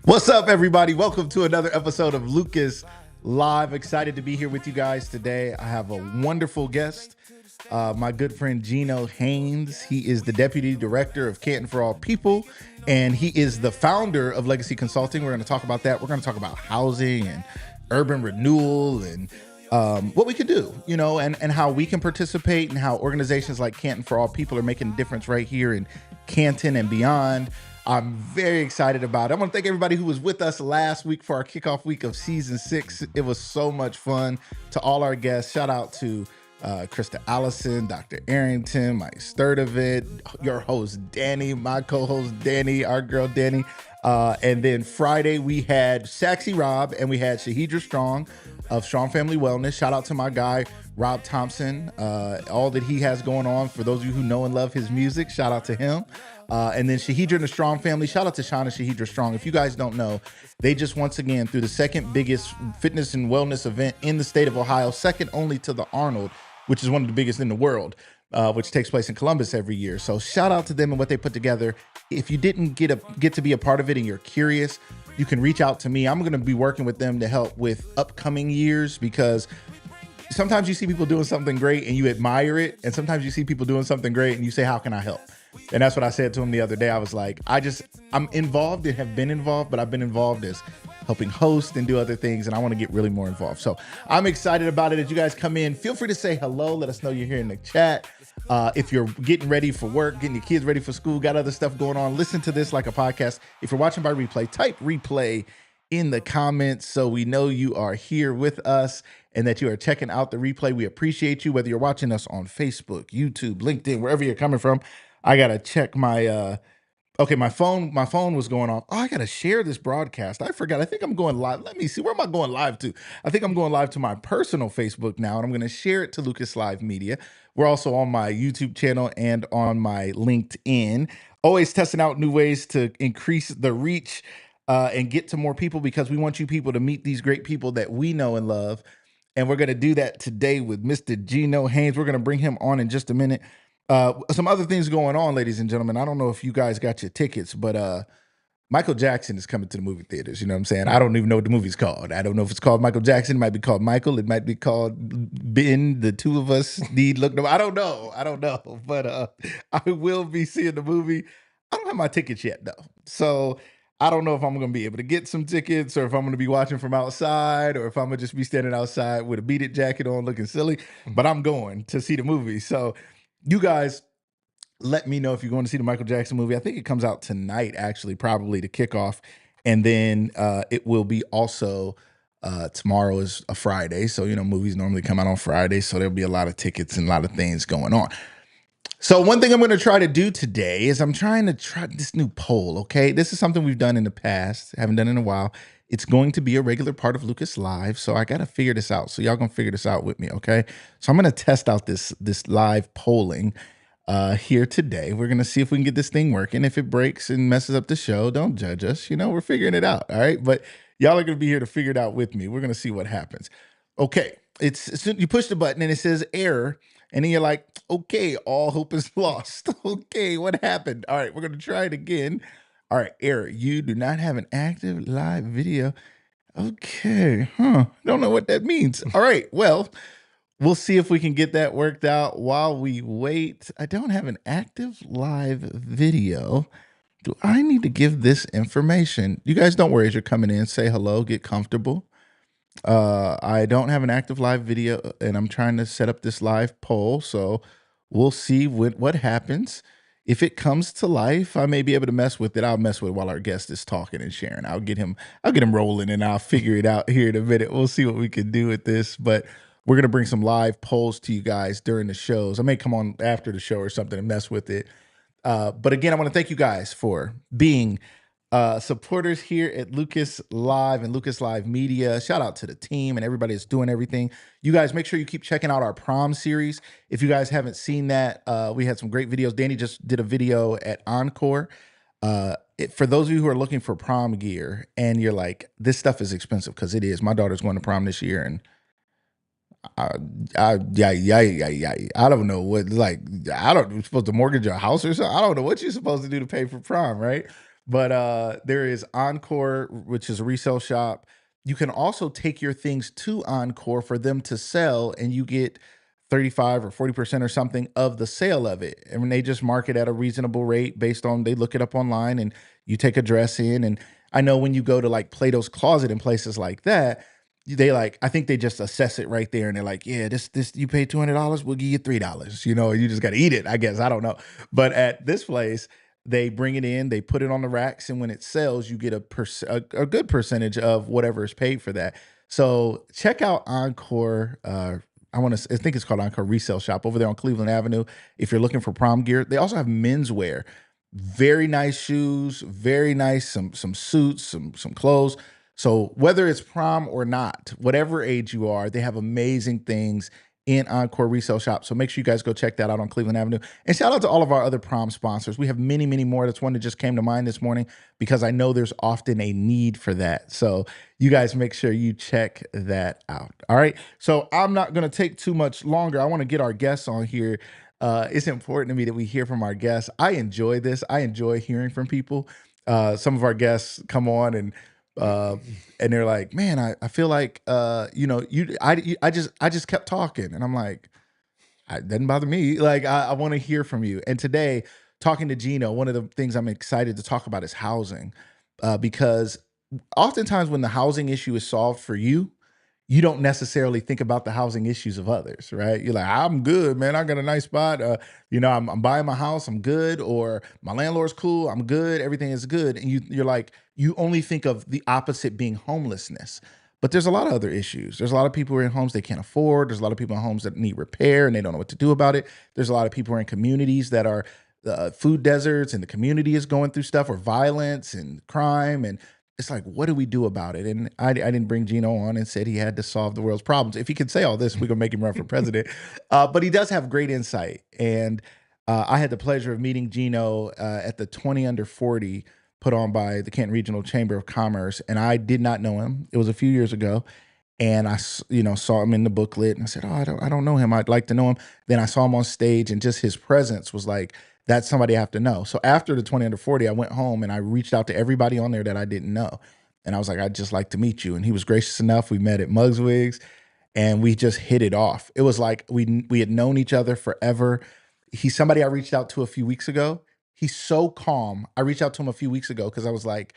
What's up, everybody? Welcome to another episode of Lucas Live. Excited to be here with you guys today. I have a wonderful guest, my good friend Gino Haynes. He is the Deputy Director of Canton for All People, and he is the founder of Legacy Consulting. We're going to talk about that. We're going to talk about housing and urban renewal and what we can do, and how we can participate and how organizations like Canton for All People are making a difference right here in Canton and beyond. I'm very excited about it. I want to thank everybody who was with us last week for our kickoff week of season 6. It was so much fun. To all our guests, shout out to Krista Allison, Dr. Arrington, Mike Sturdivant, your host Danny, my co-host Danny, our girl Danny. And then Friday we had Saxy Rob and we had Shahidra Strong of Strong Family Wellness. Shout out to my guy Rob Thompson, all that he has going on. For those of you who know and love his music, shout out to him. And then Shahidra and the Strong family. Shout out to Sean and Shahidra Strong. If you guys don't know, they just once again threw the second biggest fitness and wellness event in the state of Ohio, second only to the Arnold, which is one of the biggest in the world, which takes place in Columbus every year. So shout out to them and what they put together. If you didn't get to be a part of it and you're curious, you can reach out to me. I'm going to be working with them to help with upcoming years, because sometimes you see people doing something great and you admire it. And sometimes you see people doing something great and you say, how can I help? And that's what I said to him the other day. I was like, I'm involved and have been involved, but I've been involved as helping host and do other things. And I want to get really more involved. So I'm excited about it. As you guys come in, feel free to say hello. Let us know you're here in the chat. If you're getting ready for work, getting your kids ready for school, got other stuff going on, listen to this like a podcast. If you're watching by replay, type replay in the comments so we know you are here with us and that you are checking out the replay. We appreciate you, whether you're watching us on Facebook, YouTube, LinkedIn, wherever you're coming from. I gotta check my okay, my phone was going off. Oh, I gotta share this broadcast. I forgot. I think I'm going live. Let me see. Where am I going live to? I think I'm going live to my personal Facebook now, and I'm gonna share it to Lucas Live Media. We're also on my YouTube channel and on my LinkedIn. Always testing out new ways to increase the reach and get to more people, because we want you people to meet these great people that we know and love. And we're gonna do that today with Mr. Gino Haynes. We're gonna bring him on in just a minute. Some other things going on, ladies and gentlemen. I don't know if you guys got your tickets, but Michael Jackson is coming to the movie theaters. You know what I'm saying? I don't even know what the movie's called. I don't know if it's called Michael Jackson. It might be called Michael. It might be called Ben. The two of us need look. I don't know. But I will be seeing the movie. I don't have my tickets yet though, so I don't know if I'm going to be able to get some tickets, or if I'm going to be watching from outside, or if I'm going to just be standing outside with a beat it jacket on, looking silly. But I'm going to see the movie, so you guys let me know if you're going to see the Michael Jackson movie. I think it comes out tonight, actually, probably to kick off. And then it will be also tomorrow is a Friday. So, movies normally come out on Friday. So there'll be a lot of tickets and a lot of things going on. So one thing I'm going to try to do today is I'm trying to try this new poll, okay? This is something we've done in the past, haven't done in a while. It's going to be a regular part of Lucas Live, so I got to figure this out. So y'all going to figure this out with me, okay? So I'm going to test out this live polling here today. We're going to see if we can get this thing working. If it breaks and messes up the show, don't judge us. We're figuring it out, all right? But y'all are going to be here to figure it out with me. We're going to see what happens. Okay, you push the button and it says error. And then you're like, okay, all hope is lost. Okay, what happened? All right, we're going to try it again. All right, error. You do not have an active live video. Okay, don't know what that means. All right, well, we'll see if we can get that worked out while we wait. I don't have an active live video. Do I need to give this information? You guys don't worry as you're coming in. Say hello, get comfortable. I don't have an active live video, and I'm trying to set up this live poll, so we'll see what happens. If it comes to life, I may be able to mess with it. I'll mess with it while our guest is talking and sharing. I'll get him rolling, and I'll figure it out here in a minute. We'll see what we can do with this, but we're gonna bring some live polls to you guys during the shows. I may come on after the show or something and mess with it. But again, I want to thank you guys for being supporters here at Lucas Live and Lucas Live Media. Shout out to the team and everybody that's doing everything. You guys make sure you keep checking out our prom series. If you guys haven't seen that, we had some great videos. Danny just did a video at Encore. For those of you who are looking for prom gear and you're like, this stuff is expensive, because it is. My daughter's going to prom this year, and I don't know what, like, you're supposed to mortgage a house or something. I don't know what you're supposed to do to pay for prom, right? But there is Encore, which is a resale shop. You can also take your things to Encore for them to sell, and you get 35 or 40% or something of the sale of it. And they just mark it at a reasonable rate based on, they look it up online and you take a dress in. And I know when you go to like Plato's Closet and places like that, they like, I think they just assess it right there and they're like, yeah, this you pay $200, we'll give you $3. You know, you just got to eat it, I guess. I don't know. But at this place, they bring it in, they put it on the racks, and when it sells, you get a good percentage of whatever is paid for that. So check out Encore. I think it's called Encore Resale Shop over there on Cleveland Avenue. If you're looking for prom gear, they also have menswear. Very nice shoes, very nice some suits, some clothes. So whether it's prom or not, whatever age you are, they have amazing things in Encore Resale Shop. So make sure you guys go check that out on Cleveland Avenue. And shout out to all of our other prom sponsors. We have many, many more. That's one that just came to mind this morning because I know there's often a need for that. So you guys make sure you check that out. All right. So I'm not going to take too much longer. I want to get our guests on here. It's important to me that we hear from our guests. I enjoy this. I enjoy hearing from people. Some of our guests come on and they're like, man, I feel like, I just kept talking. And I'm like, it doesn't bother me. Like, I want to hear from you. And today, talking to Gino, one of the things I'm excited to talk about is housing, because oftentimes when the housing issue is solved for you, you don't necessarily think about the housing issues of others, right? You're like, I'm good, man. I got a nice spot. I'm buying my house. I'm good. Or my landlord's cool. I'm good. Everything is good. And you're like, you only think of the opposite being homelessness. But there's a lot of other issues. There's a lot of people who are in homes they can't afford. There's a lot of people in homes that need repair and they don't know what to do about it. There's a lot of people who are in communities that are food deserts and the community is going through stuff, or violence and crime. And it's like, what do we do about it? And I didn't bring Gino on and said he had to solve the world's problems. If he could say all this, we're going to make him run for president. But he does have great insight. And I had the pleasure of meeting Gino at the 20 Under 40 put on by the Canton Regional Chamber of Commerce. And I did not know him. It was a few years ago. And I, saw him in the booklet and I said, oh, I don't know him. I'd like to know him. Then I saw him on stage and just his presence was like, that's somebody I have to know. So after the 20 Under 40, I went home and I reached out to everybody on there that I didn't know. And I was like, I'd just like to meet you. And he was gracious enough. We met at Mugswigs and we just hit it off. It was like we had known each other forever. He's somebody I reached out to a few weeks ago. He's so calm. I reached out to him a few weeks ago because I was like,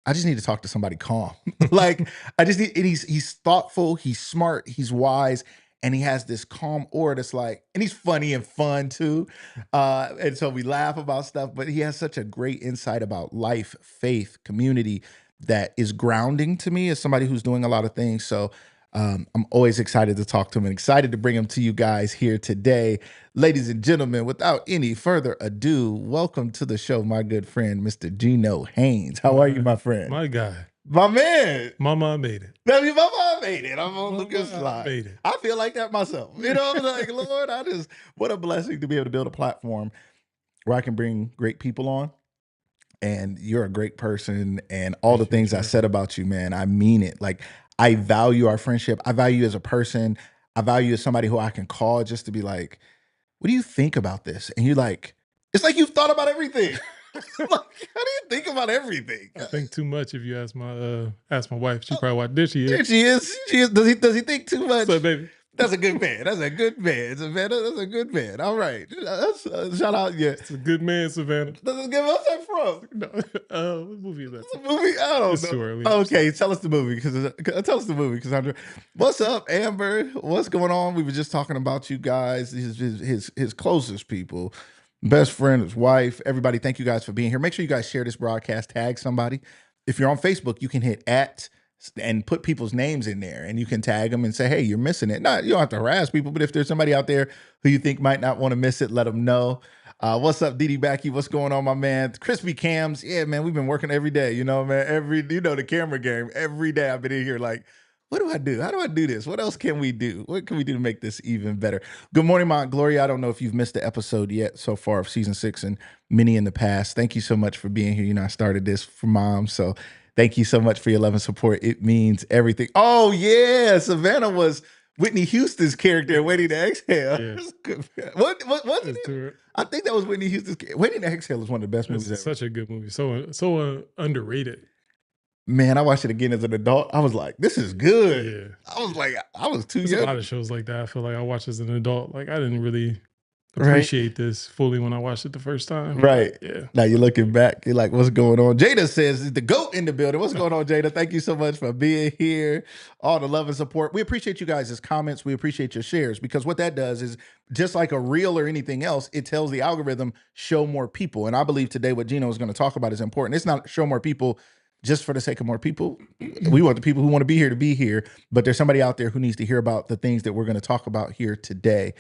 I just need to talk to somebody calm. Like I just need, and he's thoughtful, he's smart, he's wise, and he has this calm aura that's like, and he's funny and fun too. And so we laugh about stuff, but he has such a great insight about life, faith, community that is grounding to me as somebody who's doing a lot of things. So I'm always excited to talk to him and excited to bring him to you guys here today. Ladies and gentlemen, without any further ado, welcome to the show, my good friend, Mr. Gino Haynes. How are you, my friend? My guy. My man. Mama made it. My mama made it. I'm on Lucas Live. I feel like that myself. You know, I'm like, Lord, what a blessing to be able to build a platform where I can bring great people on. And you're a great person, and all the things I said about you, man, I mean it. Like, I value our friendship. I value you as a person. I value you as somebody who I can call just to be like, what do you think about this? And you're like, it's like you've thought about everything. Like, how do you think about everything? I think too much. If you ask my wife, she probably watched. There she is. There she is. She is. Does he think too much? So, baby. That's a good man. That's a good man. That's a good man. All right. Shout out. Yeah. It's a good man, Savannah. What's that from? No. What movie is that? It's a movie? I don't know. It's too early. Okay. Tell us the movie. Cassandra. What's up, Amber? What's going on? We were just talking about you guys, his closest people, best friend, his wife, everybody. Thank you guys for being here. Make sure you guys share this broadcast, tag somebody. If you're on Facebook, you can hit @ and put people's names in there, and you can tag them and say, hey, you're missing it. Not, you don't have to harass people, but if there's somebody out there who you think might not want to miss it, let them know. What's up, Didi Backy? What's going on, my man? Crispy Cams. Yeah, man, we've been working every day, man, the camera game. Every day I've been in here like, what do I do? How do I do this? What else can we do? What can we do to make this even better? Good morning, Mount Gloria. I don't know if you've missed the episode yet so far of season 6 and many in the past. Thank you so much for being here. I started this for mom, so thank you so much for your love and support. It means everything. Oh, yeah. Savannah was Whitney Houston's character in Waiting to Exhale. Yeah. What wasn't It's it? too- I think that was Whitney Houston's. Waiting to Exhale is one of the best movies ever. It's such a good movie. So underrated. Man, I watched it again as an adult. I was like, this is good. Yeah. I was like, I was too There's a young. lot of shows like that. I feel like I watched as an adult. Like I didn't really Right. appreciate this fully when I watched it the first time. Right. Yeah. Now you're looking back, you're like, what's going on? Jada says, is the GOAT in the building. What's going on, Jada? Thank you so much for being here. All the love and support. We appreciate you guys' comments. We appreciate your shares, because what that does is, just like a reel or anything else, it tells the algorithm, show more people. And I believe today what Gino is going to talk about is important. It's not show more people just for the sake of more people. We want the people who want to be here to be here, but there's somebody out there who needs to hear about the things that we're going to talk about here today.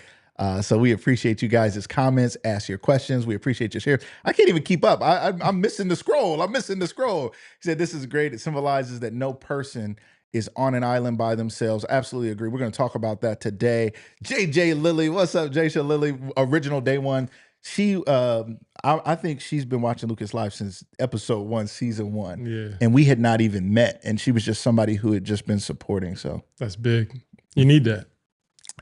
So we appreciate you guys' comments, ask your questions. We appreciate your share. I can't even keep up. I'm missing the scroll. I'm missing the scroll. He said, this is great. It symbolizes that no person is on an island by themselves. Absolutely agree. We're going to talk about that today. JJ Lily, what's up, JJ Lily? Original day one. She, I think she's been watching Lucas Live since episode 1, season 1. Yeah. And we had not even met. And she was just somebody who had just been supporting. So That's big. You need that.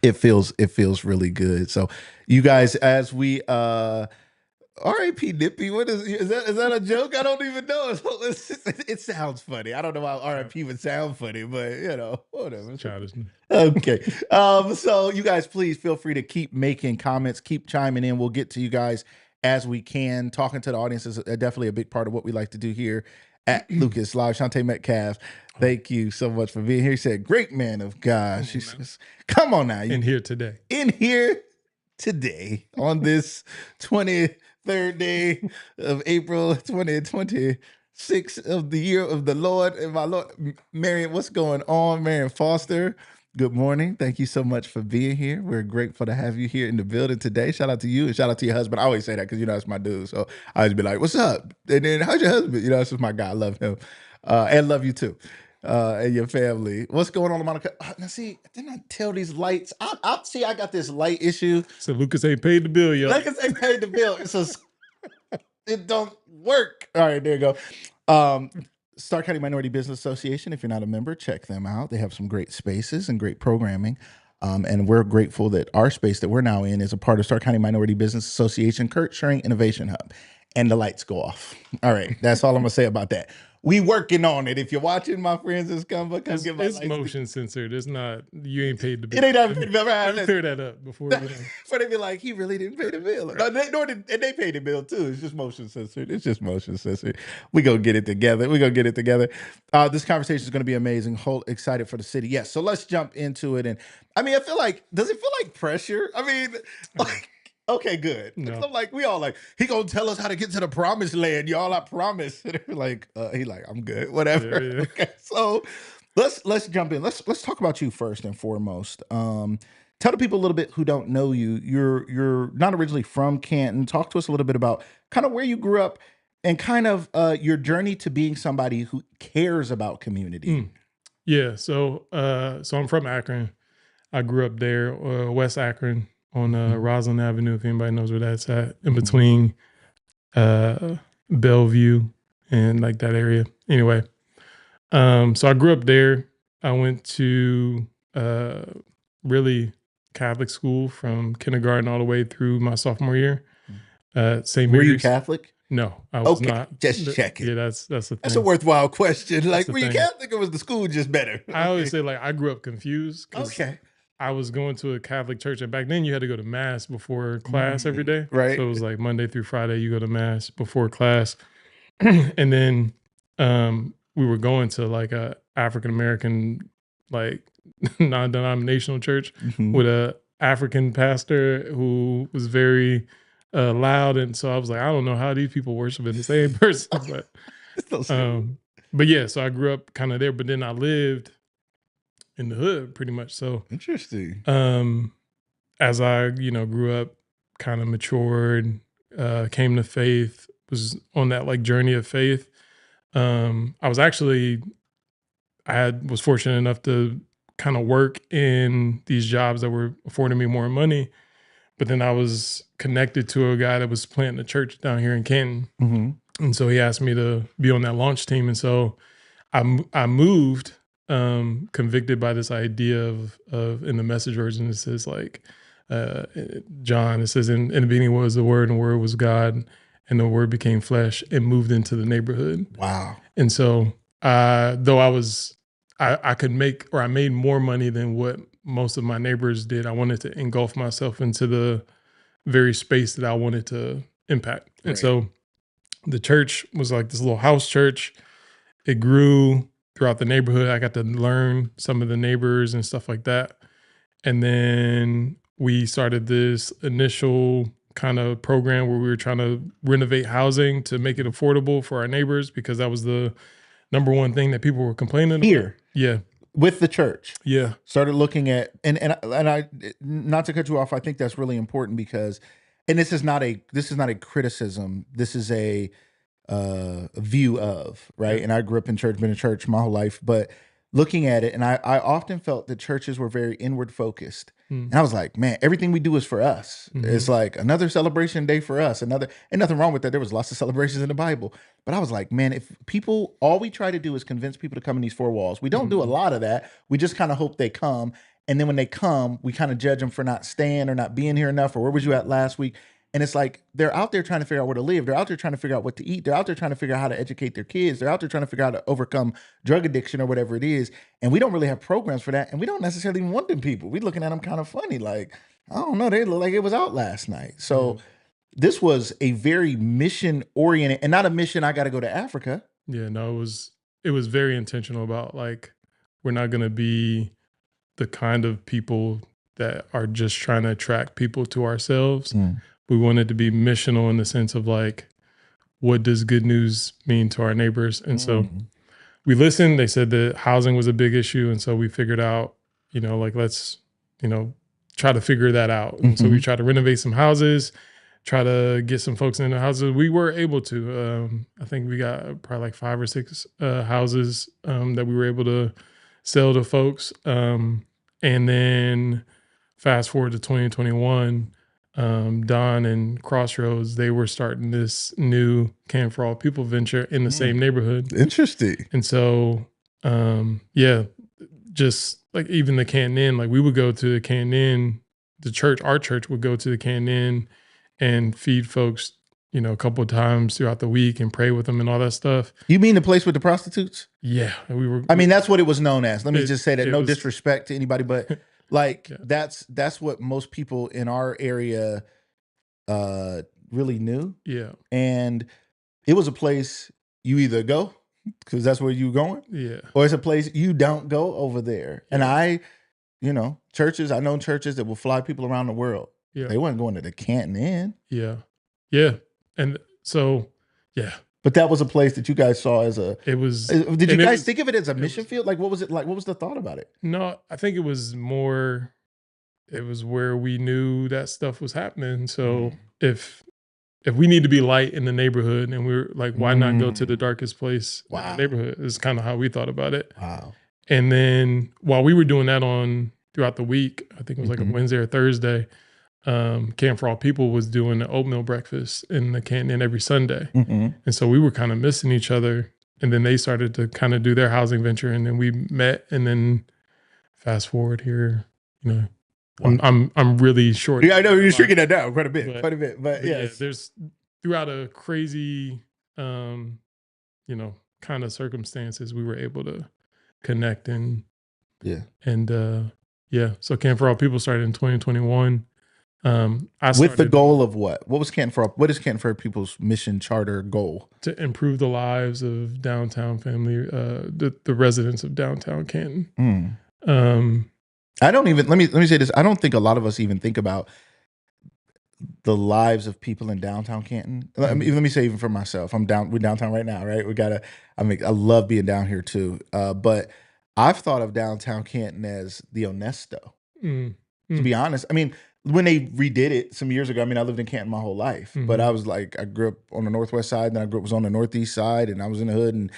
it feels really good. So you guys, as we R.I.P. Nippy, what is that a joke? I don't even know. It sounds funny. I don't know why R.I.P. would sound funny, but you know, whatever. Childish. Okay. So you guys, please feel free to keep making comments, keep chiming in. We'll get to you guys as we can. Talking to the audience is definitely a big part of what we like to do here at Lucas Live. Shantae Metcalf, thank you so much for being here. He said, great man of God. She says, come on now. In here today. In here today on this 23rd day of April 2026 of the year of the Lord and my Lord. Marion, what's going on? Marion Foster, good morning. Thank you so much for being here. We're grateful to have you here in the building today. Shout out to you and shout out to your husband. I always say that because, you know, that's my dude. So I always be like, what's up? And then how's your husband? You know, it's just my guy. I love him and love you too. And your family. What's going on, Monica? Now, see, didn't I tell these lights? I see. I got this light issue. So Lucas ain't paid the bill, yo. Lucas ain't paid the bill. It don't work. All right, there you go. Stark County Minority Business Association. If you're not a member, check them out. They have some great spaces and great programming. And we're grateful that our space that we're now in is a part of Stark County Minority Business Association, Kurt Schering Innovation Hub. And the lights go off. All right, that's all I'm gonna say about that. We working on it. If you're watching, my friends, it's It's motion censored. It's not. You ain't paid the bill. It ain't ever paid the bill. Let me clear that up before. You know. But they be like, he really didn't pay the bill. No, and they paid the bill too. It's just motion censored. It's just motion censored. We gonna get it together. This conversation is gonna be amazing. Excited for the city. Yes. So let's jump into it. And I mean, does it feel like pressure? I mean, like. Okay, good. No. I'm like, we all like, he gonna tell us how to get to the promised land, y'all. I promise. And they're like, he like, I'm good, whatever. Yeah. Okay, so let's jump in. Let's talk about you first and foremost. Tell the people a little bit who don't know you. You're not originally from Canton. Talk to us a little bit about kind of where you grew up and kind of your journey to being somebody who cares about community. Yeah. So I'm from Akron. I grew up there, West Akron. On Roslyn Avenue, if anybody knows where that's at, in between Bellevue and like that area. Anyway, so I grew up there. I went to really Catholic school from kindergarten all the way through my sophomore year. St. Mary's. Were you Catholic? No, I was not. Just checking. Yeah, that's the thing. That's a worthwhile question. Like, were you thing. Catholic or was the school just better? I always say, like, I grew up confused. Okay. I was going to a Catholic church, and back then you had to go to mass before class every day. Right. So it was like Monday through Friday, you go to mass before class. And then we were going to like a African-American, like non-denominational church with a African pastor who was very loud. And so I was like, I don't know how these people worship in the same person. But yeah, so I grew up kind of there, but then I lived in the hood pretty much. So interesting. As I, grew up, kind of matured, came to faith, was on that like journey of faith. I was fortunate enough to kind of work in these jobs that were affording me more money. But then I was connected to a guy that was planting a church down here in Canton. And so he asked me to be on that launch team. And so I moved convicted by this idea of in the Message version, it says like, John, it says in the beginning was the Word, and the Word was God, and the Word became flesh and moved into the neighborhood. Wow. And so, though I could make, or I made more money than what most of my neighbors did, I wanted to engulf myself into the very space that I wanted to impact. And Right. so the church was like this little house church. It grew throughout the neighborhood. I got to learn some of the neighbors and stuff like that. And then we started this initial kind of program where we were trying to renovate housing to make it affordable for our neighbors, because that was the number one thing that people were complaining Here. about. Yeah. With the church. Yeah. Started looking at, and I, not to cut you off, I think that's really important because, and this is not a criticism. This is a view of, right? Yeah. And I grew up in church, been in church my whole life, but looking at it, and I often felt that churches were very inward focused. And I was like, man, everything we do is for us. It's like another celebration day for us. And nothing wrong with that. There was lots of celebrations in the Bible. But I was like, man, if people, all we try to do is convince people to come in these four walls. We don't do a lot of that. We just kind of hope they come. And then when they come, we kind of judge them for not staying or not being here enough, or where was you at last week? And it's like they're out there trying to figure out where to live. They're out there trying to figure out what to eat. They're out there trying to figure out how to educate their kids. They're out there trying to figure out how to overcome drug addiction or whatever it is. And we don't really have programs for that. And we don't necessarily even want them people. We're looking at them kind of funny. Like, I don't know, they look like it was out last night. So this was a very mission oriented, and not a mission, I got to go to Africa. Yeah, no, it was very intentional about like, we're not going to be the kind of people that are just trying to attract people to ourselves. We wanted to be missional in the sense of like, what does good news mean to our neighbors? And so we listened. They said that housing was a big issue. And so we figured out, like, let's, try to figure that out. And so we tried to renovate some houses, try to get some folks in the houses. We were able to. I think we got probably like 5 or 6 houses that we were able to sell to folks. And then fast forward to 2021, Don and Crossroads, they were starting this new Camp for All People venture in the same neighborhood. Interesting. And so, just like even the Canton Inn, like we would go to the Canton Inn, our church would go to the Canton Inn and feed folks, a couple of times throughout the week and pray with them and all that stuff. You mean the place with the prostitutes? Yeah. I mean, that's what it was known as. Let me just say that, no was, disrespect to anybody, but like that's what most people in our area really knew. Yeah. And it was a place you either go because that's where you're going. Yeah. Or it's a place you don't go over there. Yeah. And I know churches that will fly people around the world. Yeah. They weren't going to the Canton Inn. Yeah. Yeah. And so, yeah. But that was a place that you guys saw as a. It was. Did you guys think of it as a mission field? Like, what was it like? What was the thought about it? No, I think it was more. It was where we knew that stuff was happening. So if we need to be light in the neighborhood, and we're like, why not go to the darkest place in the neighborhood? Is kind of how we thought about it. Wow. And then while we were doing that throughout the week, I think it was like a Wednesday or Thursday. Camp for All People was doing the oatmeal breakfast in the Canton Inn every Sunday. And so we were kind of missing each other. And then they started to kind of do their housing venture, and then we met. And then fast forward here, I'm really short. Yeah, I know you're shrinking that down quite a bit. But yes. Yeah, there's throughout a crazy, kind of circumstances, we were able to connect and so Camp for All People started in 2021. With the goal of what? What is Canton for All People's mission charter goal? To improve the lives of downtown family, the residents of downtown Canton. I don't even, let me say this. I don't think a lot of us even think about the lives of people in downtown Canton. Let me say, even for myself, we're downtown right now, right? I love being down here too. But I've thought of downtown Canton as the Onesto, to be honest. I mean, when they redid it some years ago, I lived in Canton my whole life, but I grew up on the northwest side, then was on the northeast side, and I was in the hood, and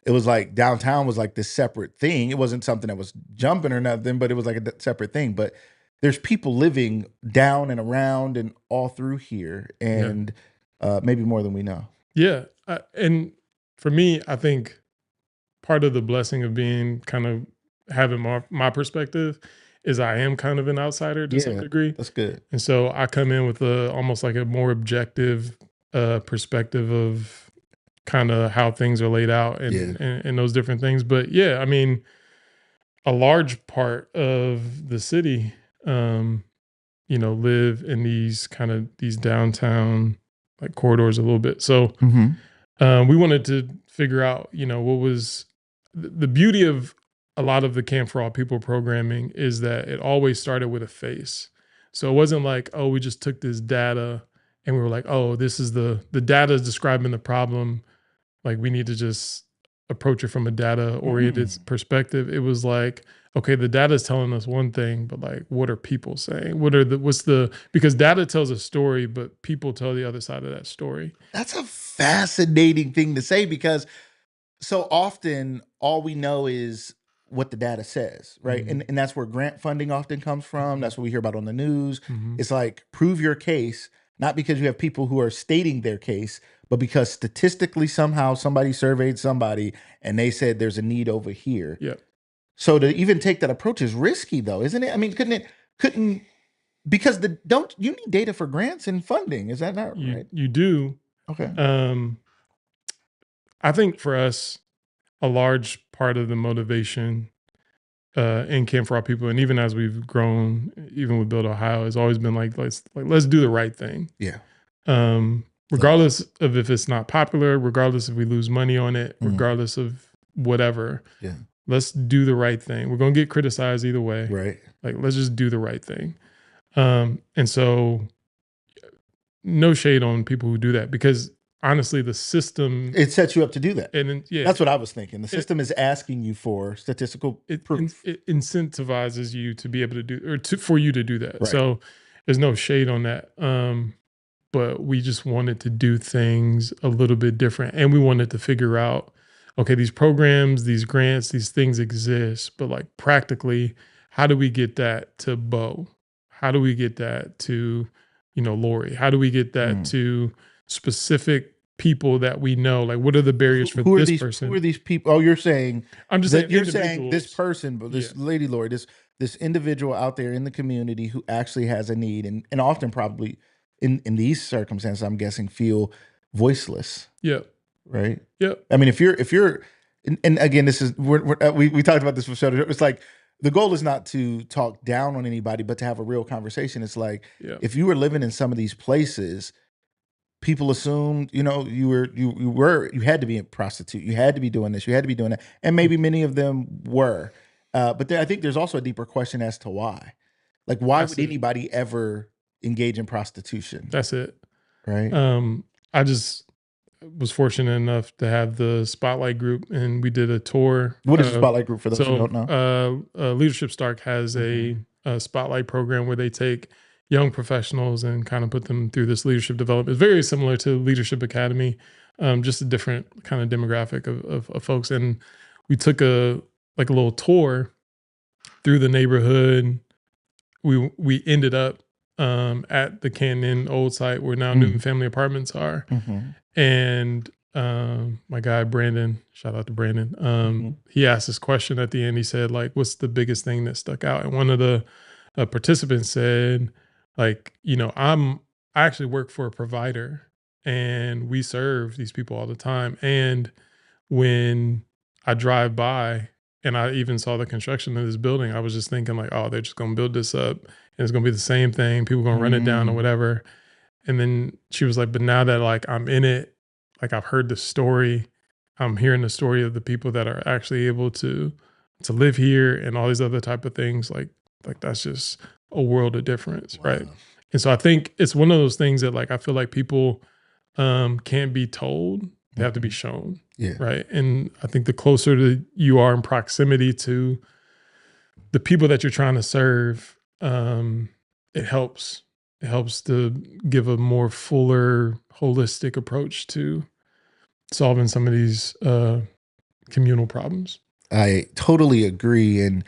it was like downtown was like this separate thing. It wasn't something that was jumping or nothing, but it was like a separate thing. But there's people living down and around and all through here, and maybe more than we know. Yeah, and for me, I think part of the blessing of being kind of having my perspective is I am kind of an outsider to some degree. That's good. And so I come in with almost like a more objective perspective of kind of how things are laid out and those different things. But yeah, I mean, a large part of the city, live in these downtown like corridors a little bit. So we wanted to figure out, what was the beauty of a lot of the Camp for All People programming is that it always started with a face. So it wasn't like, oh, we just took this data and we were like, oh, this is the data is describing the problem. Like we need to just approach it from a data oriented perspective. It was like, okay, the data is telling us one thing, but like, what are people saying? Because data tells a story, but people tell the other side of that story. That's a fascinating thing to say because so often all we know is what the data says, right? And that's where grant funding often comes from. That's what we hear about on the news. It's like, prove your case, not because you have people who are stating their case, but because statistically somehow somebody surveyed somebody and they said there's a need over here. Yeah. So to even take that approach is risky though, isn't it? I mean, because you need data for grants and funding. Is that not right? You do. Okay. I think for us, a large part of the motivation in Camp for All People, and even as we've grown, even with Build Ohio, has always been like let's do the right thing. Yeah. Regardless of if it's not popular, regardless if we lose money on it, regardless of whatever. Yeah. Let's do the right thing. We're gonna get criticized either way. Right. Like let's just do the right thing. And so no shade on people who do that because honestly, the system it sets you up to do that. And then, that's what I was thinking. The system is asking you for statistical proof. It incentivizes you to be able to do, for you to do that. Right. So there's no shade on that. But we just wanted to do things a little bit different, and we wanted to figure out, okay, these programs, these grants, these things exist, but like practically, how do we get that to Bo? How do we get that to, Lori? How do we get that to specific people that we know? Like, what are the barriers for this person? Who are these people? Oh, you're saying I'm just saying you're saying this person, but this lady Lori, this individual out there in the community who actually has a need, and often probably in these circumstances, I'm guessing, feel voiceless. Yeah. Right. Yep. I mean, if you're, and again, this is we talked about this for sure. It's like the goal is not to talk down on anybody, but to have a real conversation. It's like if you were living in some of these places, people assumed, you had to be a prostitute, you had to be doing this, you had to be doing that, and maybe many of them were. But I think there's also a deeper question as to why. Like, why would anybody ever engage in prostitution? That's it. Right. I just was fortunate enough to have the Spotlight Group, and we did a tour. What is the Spotlight Group for those who don't know? Leadership Stark has a Spotlight program where they take young professionals and kind of put them through this leadership development. It's very similar to Leadership Academy, just a different kind of demographic of folks. And we took a little tour through the neighborhood. We ended up at the Canton old site where now Newton Family Apartments are. And my guy Brandon, shout out to Brandon, he asked this question at the end. He said, like, what's the biggest thing that stuck out? And one of the participants said, like, I actually work for a provider and we serve these people all the time. And when I drive by and I even saw the construction of this building, I was just thinking like, oh, they're just going to build this up and it's going to be the same thing. People going to run it down or whatever. And then she was like, but now that like I'm in it, like I've heard the story, I'm hearing the story of the people that are actually able to live here and all these other type of things. Like that's just a world of difference. Wow. Right. And so I think it's one of those things that like, I feel like people can't be told, they have to be shown. Yeah. Right. And I think the closer you are in proximity to the people that you're trying to serve, it helps. It helps to give a more fuller, holistic approach to solving some of these communal problems. I totally agree. And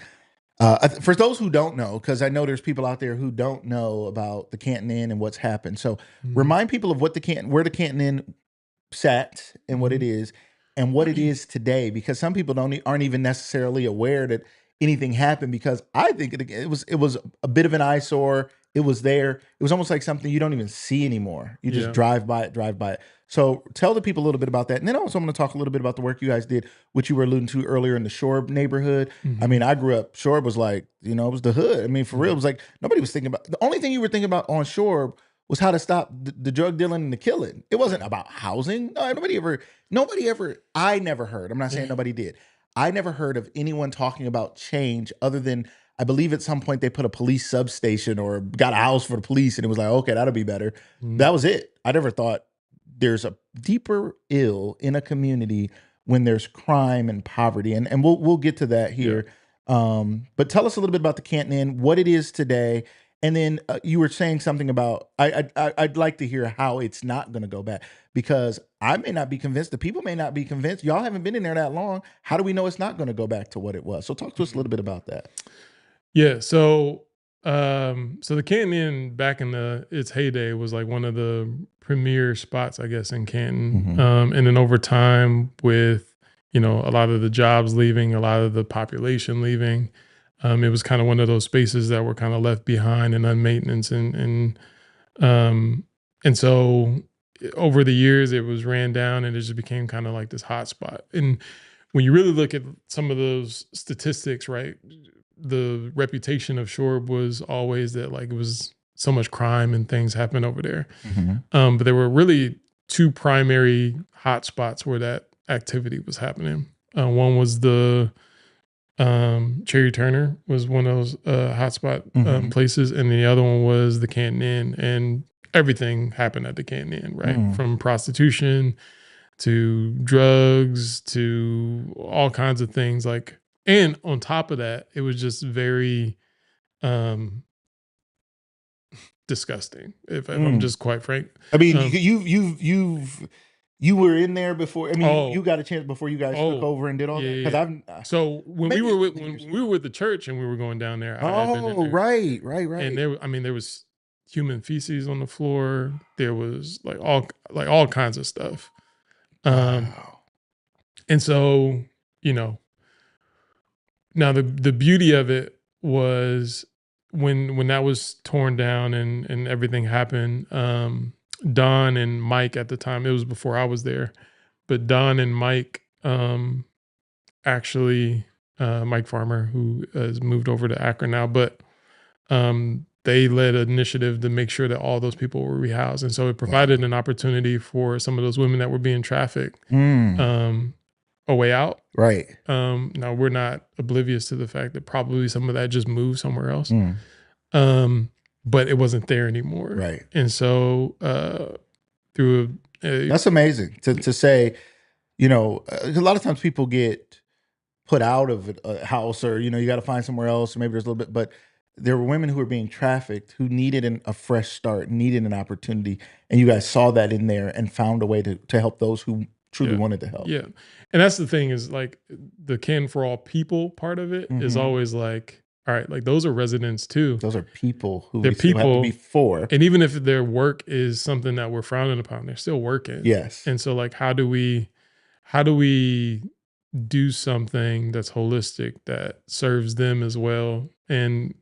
for those who don't know, because I know there's people out there who don't know about the Canton Inn and what's happened. So remind people of where the Canton Inn sat and what it is and what it is today, because some people aren't even necessarily aware that anything happened, because I think it was a bit of an eyesore. It was there. It was almost like something you don't even see anymore. You just Yeah. drive by it. So tell the people a little bit about that. And then also I'm going to talk a little bit about the work you guys did, which you were alluding to earlier in the Shorb neighborhood. I mean, I grew up, Shorb was like, it was the hood. I mean, for real, it was like nobody was thinking about, the only thing you were thinking about on Shorb was how to stop the drug dealing and the killing. It wasn't about housing. No, nobody ever, I never heard, I'm not saying nobody did. I never heard of anyone talking about change other than, I believe at some point they put a police substation or got a house for the police, and it was like, okay, that'll be better. That was it. I never thought there's a deeper ill in a community when there's crime and poverty. And we'll get to that here. But tell us a little bit about the Canton Inn, what it is today. And then you were saying something about, I'd like to hear how it's not going to go back, because I may not be convinced. The people may not be convinced. Y'all haven't been in there that long. How do we know it's not going to go back to what it was? So talk to us a little bit about that. Yeah. So the Canton Inn back in its heyday was like one of the premier spots, I guess, in Canton. And then over time, with a lot of the jobs leaving, a lot of the population leaving, it was kind of one of those spaces that were kind of left behind and unmaintenance, and so over the years it was ran down, and it just became kind of like this hot spot. And when you really look at some of those statistics, right, the reputation of Shorb was always that like it was so much crime and things happened over there. But there were really two primary hot spots where that activity was happening. One was the Cherry Turner was one of those hotspot places, and the other one was the Canton Inn, and everything happened at the Canton Inn, right? From prostitution to drugs to all kinds of things, like, and on top of that, it was just very disgusting, if I'm just quite frank. I mean, you were in there before. I mean, you got a chance before you guys took over and did all that. Because so when we were with the church and we were going down there. I had been in there. Right. And there was human feces on the floor. There was like all kinds of stuff. Wow. And so now the beauty of it was when that was torn down and everything happened. Don and Mike at the time, it was before I was there, but Don and Mike, actually, Mike Farmer, who has moved over to Akron now, but they led an initiative to make sure that all those people were rehoused. And so it provided an opportunity for some of those women that were being trafficked, a way out. Right. Now we're not oblivious to the fact that probably some of that just moved somewhere else. But it wasn't there anymore. Right. And so that's amazing to say, a lot of times people get put out of a house, or, you got to find somewhere else, or maybe there's a little bit, but there were women who were being trafficked who needed a fresh start, needed an opportunity. And you guys saw that in there and found a way to help those who truly wanted to help. Yeah. And that's the thing, is like the Kin for All People part of it is always like, all right, like those are residents too. Those are people who they're people have to be for. And even if their work is something that we're frowning upon, they're still working. Yes. And so like, how do we do something that's holistic, that serves them as well, and,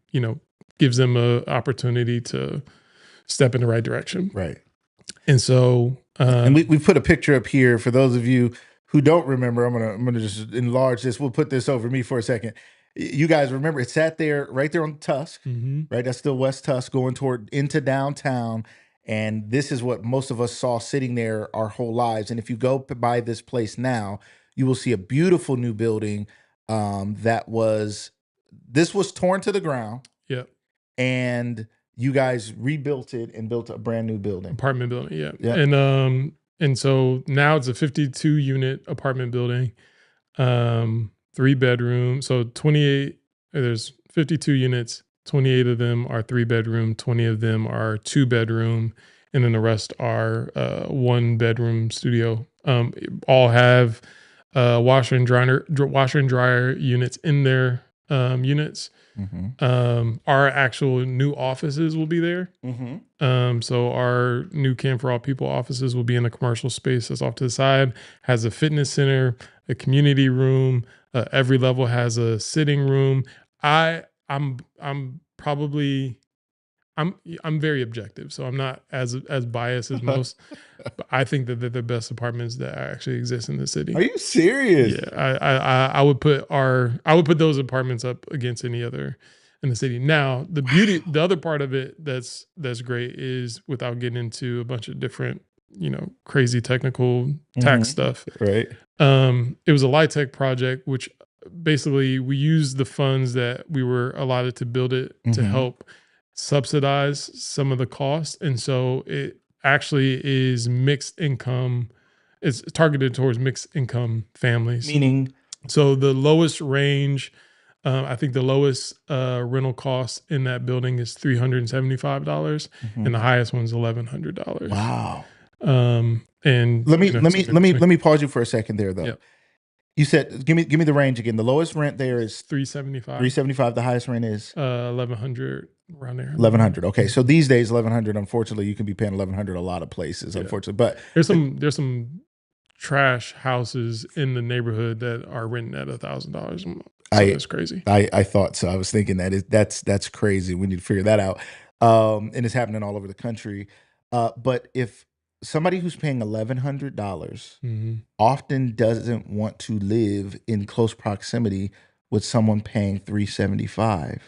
gives them a opportunity to step in the right direction. Right. And so, and we put a picture up here for those of you who don't remember. I'm gonna just enlarge this. We'll put this over me for a second. You guys remember it sat there right there on Tusk, right? That's still West Tusk going into downtown. And this is what most of us saw sitting there our whole lives. And if you go by this place now, you will see a beautiful new building this was torn to the ground. Yep. And you guys rebuilt it and built a brand new building. Apartment building, yeah. Yep. And so now it's a 52 unit apartment building, 3 bedrooms. So 28, there's 52 units, 28 of them are 3 bedroom, 20 of them are 2 bedroom, and then the rest are 1 bedroom studio. All have washer and dryer units in their units. Our actual new offices will be there. So our new Kin for All People offices will be in a commercial space that's off to the side, has a fitness center, a community room, Every level has a sitting room. I'm probably I'm very objective, so I'm not as biased as most. But I think that they're the best apartments that actually exist in the city. Are you serious? Yeah, I would put those apartments up against any other in the city. Now, the other part of it that's great is, without getting into a bunch of different, crazy technical tax stuff. Right. It was a LIHTC project, which basically we used the funds that we were allotted to build it to help subsidize some of the cost, and so it actually is mixed income. It's targeted towards mixed income families. Meaning, so the lowest range, I think the lowest rental cost in that building is $375, and the highest one's $1,100. wow. And Let me pause you for a second there, though. Yep. You said, give me the range again. The lowest rent there is $375. $375. The highest rent is $1,100, around there. $1,100. Okay, so these days $1,100. Unfortunately, you can be paying $1,100 a lot of places. Yeah. Unfortunately, but there's some trash houses in the neighborhood that are renting at $1,000 a month. So that's crazy. I thought so. I was thinking that's crazy. We need to figure that out. And it's happening all over the country. But if somebody who's paying $1,100 often doesn't want to live in close proximity with someone paying $375.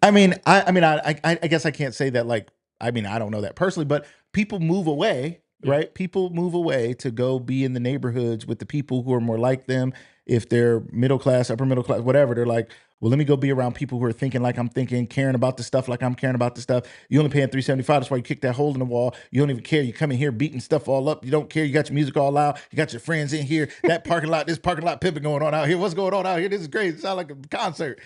I mean, I guess I can't say that, like, I mean, I don't know that personally, but people move away, right? People move away to go be in the neighborhoods with the people who are more like them. If they're middle class, upper middle class, whatever, they're like, well, let me go be around people who are thinking like I'm thinking, caring about the stuff like I'm caring about the stuff. You only paying $375. That's why you kick that hole in the wall. You don't even care. You come in here beating stuff all up. You don't care. You got your music all loud. You got your friends in here. That parking lot, this parking lot pimping going on out here. What's going on out here? This is crazy. It sounds like a concert.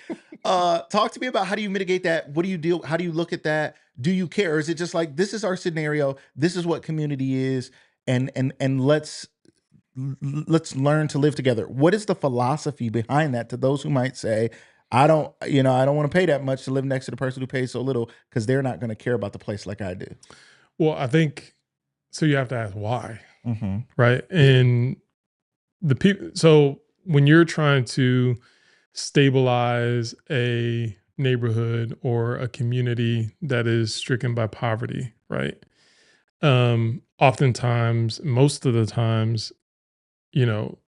Talk to me about, how do you mitigate that? What do you do? How do you look at that? Do you care? Or is it just like, this is our scenario. This is what community is. And let's learn to live together. What is the philosophy behind that to those who might say, I don't want to pay that much to live next to the person who pays so little, because they're not going to care about the place like I do? Well, I think so. You have to ask why, right? And the people. So when you're trying to stabilize a neighborhood or a community that is stricken by poverty, right? Oftentimes, most of the times,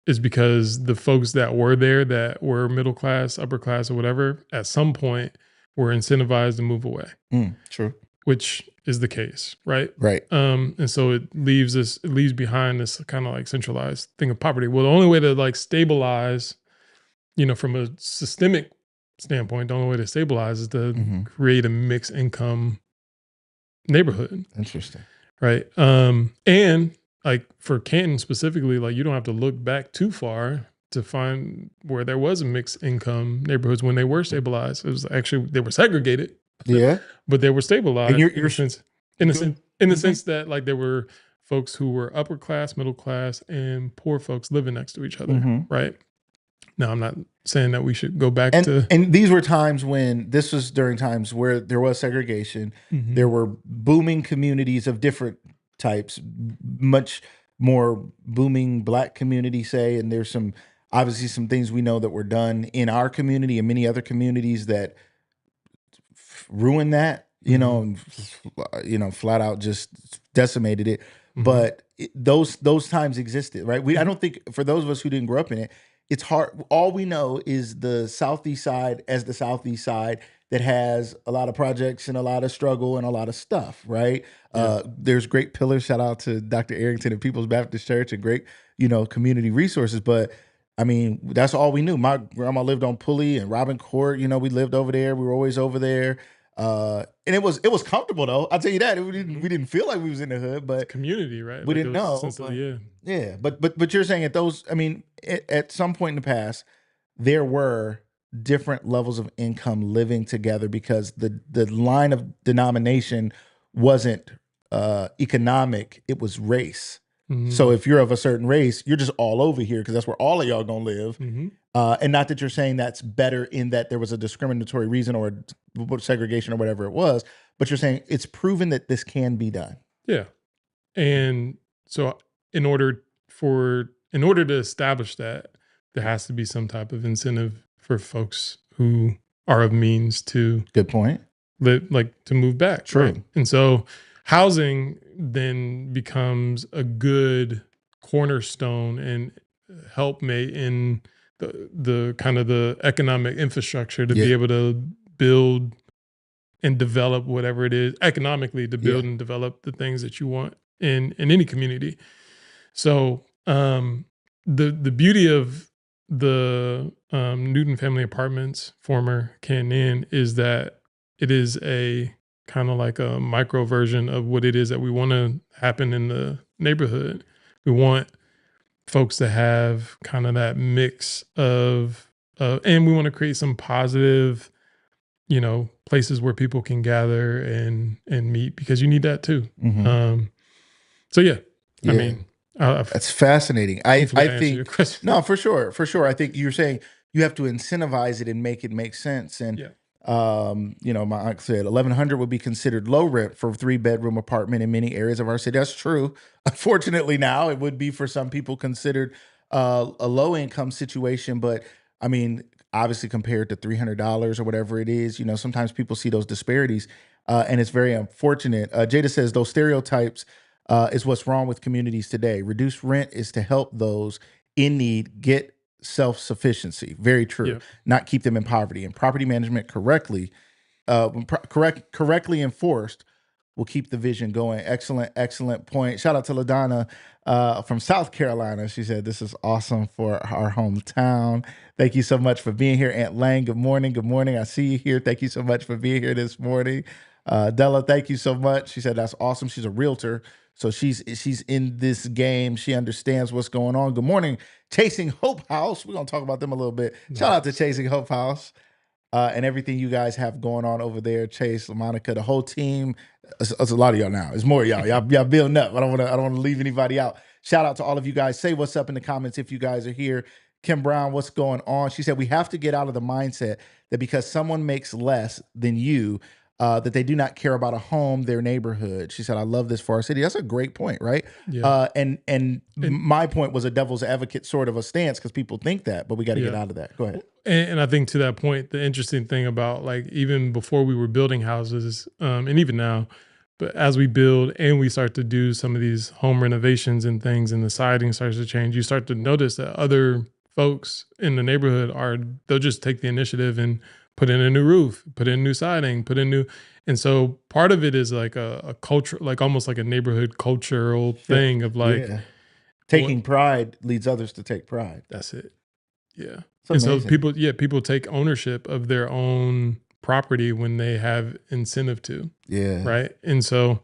is because the folks that were there, that were middle class, upper class, or whatever, at some point were incentivized to move away. True. Which is the case, right? Right. And so it leaves behind this kind of like centralized thing of poverty. Well, the only way to like stabilize, from a systemic standpoint, the only way to stabilize is to create a mixed income neighborhood. Interesting. Right. And like for Canton specifically, like you don't have to look back too far to find where there was a mixed income neighborhoods when they were stabilized. It was actually, they were segregated. Yeah. But they were stabilized. And in the sense that like there were folks who were upper class, middle class, and poor folks living next to each other. Right. Now, I'm not saying that we should go back to. And these were times when, this was during times where there was segregation. There were booming communities of different types, much more booming Black community, say, and there's obviously some things we know that were done in our community and many other communities that ruined that, and flat out just decimated it. But those times existed, right? I don't think, for those of us who didn't grow up in it, it's hard. All we know is the Southeast side as the Southeast side that has a lot of projects and a lot of struggle and a lot of stuff, right? There's great pillars. Shout out to Dr. Arrington and People's Baptist Church, and great, community resources. But I mean, that's all we knew. My grandma lived on Pulley and Robin Court. We lived over there. We were always over there. And it was comfortable, though. I'll tell you that. We didn't feel like we was in the hood, but community, right? We didn't know. Yeah. But you're saying at some point in the past, there were different levels of income living together, because the line of denomination wasn't economic, it was race. So if you're of a certain race, you're just all over here because that's where all of y'all gonna live. And not that you're saying that's better in that there was a discriminatory reason or segregation or whatever it was, but you're saying it's proven that this can be done. Yeah. And so in order to establish that, there has to be some type of incentive for folks who are of means to Good point. to move back. True. Right? And so housing then becomes a good cornerstone and helpmate in the kind of the economic infrastructure to be able to build and develop whatever it is economically, to build and develop the things that you want in any community. So the beauty of the Newton Family Apartments, former Canton Inn, is that it is a kind of like a micro version of what it is that we want to happen in the neighborhood. We want folks to have kind of that mix of, and we want to create some positive, places where people can gather and meet, because you need that too. So yeah, I mean, that's fascinating. I answered your think question. no, for sure. I think you're saying you have to incentivize it and make it make sense. And my aunt said 1,100 would be considered low rent for a 3-bedroom apartment in many areas of our city. That's true. Unfortunately, now it would be for some people considered a low income situation. But I mean, obviously, compared to $300 or whatever it is, sometimes people see those disparities, and it's very unfortunate. Jada says those stereotypes is what's wrong with communities today. Reduced rent is to help those in need get self-sufficiency. Very true. Not keep them in poverty. And property management correctly enforced will keep the vision going. Excellent point. Shout out to LaDonna from South Carolina. She said, this is awesome for our hometown. Thank you so much for being here. Aunt Lang, good morning. Good morning. I see you here. Thank you so much for being here this morning. Della, thank you so much. She said, that's awesome. She's a realtor. So she's in this game. She understands what's going on. Good morning, Chasing Hope House. We're going to talk about them a little bit. Nice. Shout out to Chasing Hope House and everything you guys have going on over there. Chase, Monica, the whole team. It's a lot of y'all now. It's more of y'all. Y'all building up. I don't want to leave anybody out. Shout out to all of you guys. Say what's up in the comments if you guys are here. Kim Brown, what's going on? She said, we have to get out of the mindset that because someone makes less than you, that they do not care about a home, their neighborhood. She said, I love this for our city. That's a great point, right? Yeah. And my point was a devil's advocate sort of a stance, because people think that, but we got to get out of that. Go ahead. And I think to that point, the interesting thing about, like, even before we were building houses, and even now, but as we build and we start to do some of these home renovations and things, and the siding starts to change, you start to notice that other folks in the neighborhood they'll just take the initiative and put in a new roof, put in new siding, and so part of it is like a culture, like almost like a neighborhood cultural thing of like taking pride leads others to take pride. That's it. Yeah. And so people take ownership of their own property when they have incentive to. Yeah. Right. And so,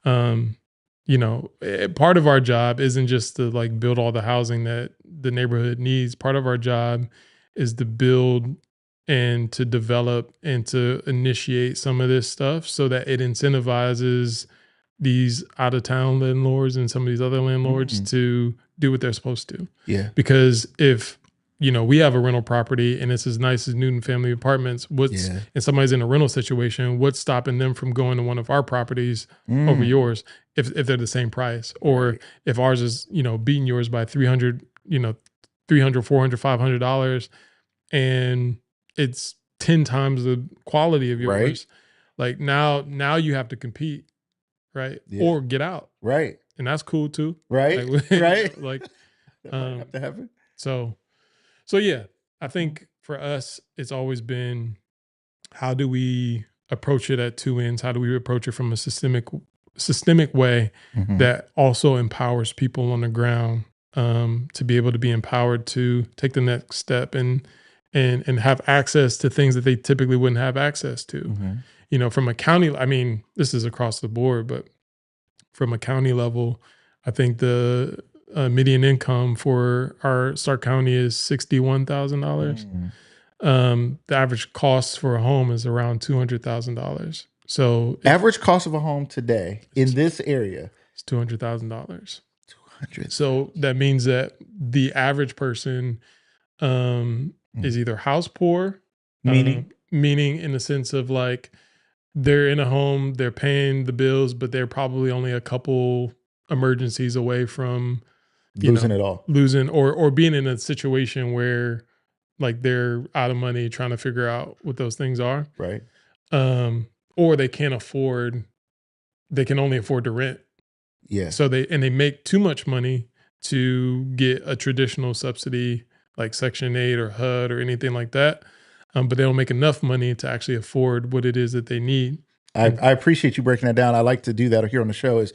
part of our job isn't just to like build all the housing that the neighborhood needs. Part of our job is to build and to develop and to initiate some of this stuff so that it incentivizes these out of town landlords and some of these other landlords to do what they're supposed to. Yeah. Because if, we have a rental property and it's as nice as Newton Family Apartments, and somebody's in a rental situation, what's stopping them from going to one of our properties over yours if they're the same price? Or if ours is, beating yours by $300, $400, $500, and it's 10 times the quality of yours. Right. Like now you have to compete, right? Yeah. Or get out. Right. And that's cool too. Right. Like, right. Like, that might have to happen. So yeah, I think for us, it's always been, how do we approach it at two ends? How do we approach it from a systemic way that also empowers people on the ground to be able to be empowered to take the next step and have access to things that they typically wouldn't have access to. From a county, I mean, this is across the board, but from a county level, I think the median income for our Stark County is $61,000. The average cost for a home is around $200,000. So average cost of a home today in this area is $200,000. So that means that the average person is either house poor, meaning in the sense of like they're in a home, they're paying the bills, but they're probably only a couple emergencies away from Losing it all. Losing or being in a situation where like they're out of money trying to figure out what those things are. Right. Or they can only afford to rent. Yeah. So they make too much money to get a traditional subsidy like Section 8 or HUD or anything like that. But they don't make enough money to actually afford what it is that they need. I appreciate you breaking that down. I like to do that here on the show is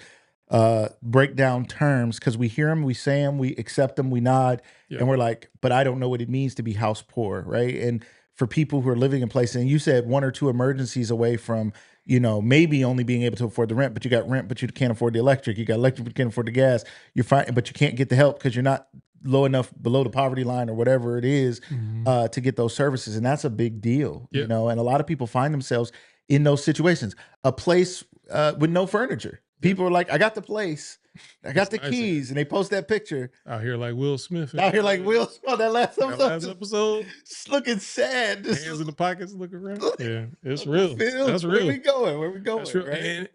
break down terms because we hear them, we say them, we accept them, we nod, and we're like, but I don't know what it means to be house poor, right? And for people who are living in places, and you said 1 or 2 emergencies away from, maybe only being able to afford the rent, but you got rent, but you can't afford the electric. You got electric, but you can't afford the gas. You're fine, but you can't get the help because you're not low enough below the poverty line or whatever it is to get those services. And that's a big deal, and a lot of people find themselves in those situations. A place with no furniture. People are like, I got the place. I got the keys. And they post that picture. Out here like Will Smith. Out here like Will Smith. That last episode. It's looking sad. Hands in the pockets looking around. Yeah, it's real. That's real. Where we going? Where we going? That's real. Right?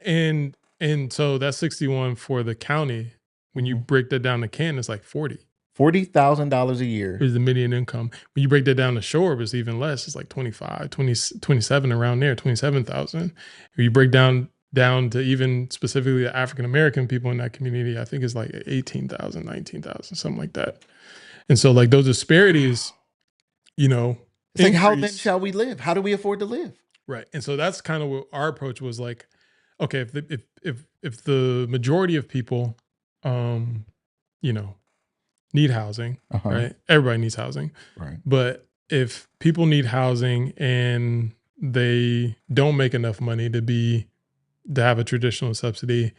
And so that's 61 for the county. When you break that down to Canton, it's like 40. $40,000 a year is the median income. When you break that down to shore, it's even less. It's like 25, 20, 27 around there, 27,000. When you break down to even specifically the African-American people in that community, I think it's like 18,000, 19,000, something like that. And so like those disparities, it's like, how then shall we live? How do we afford to live? Right. And so that's kind of what our approach was like, okay, if the majority of people, need housing, right? Everybody needs housing. Right. But if people need housing and they don't make enough money to have a traditional subsidy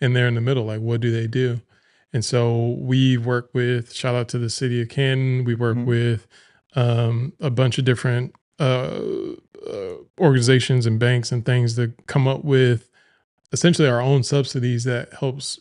and they're in the middle, like what do they do? And so we work with, shout out to the city of Canton, we work with a bunch of different organizations and banks and things that come up with essentially our own subsidies that helps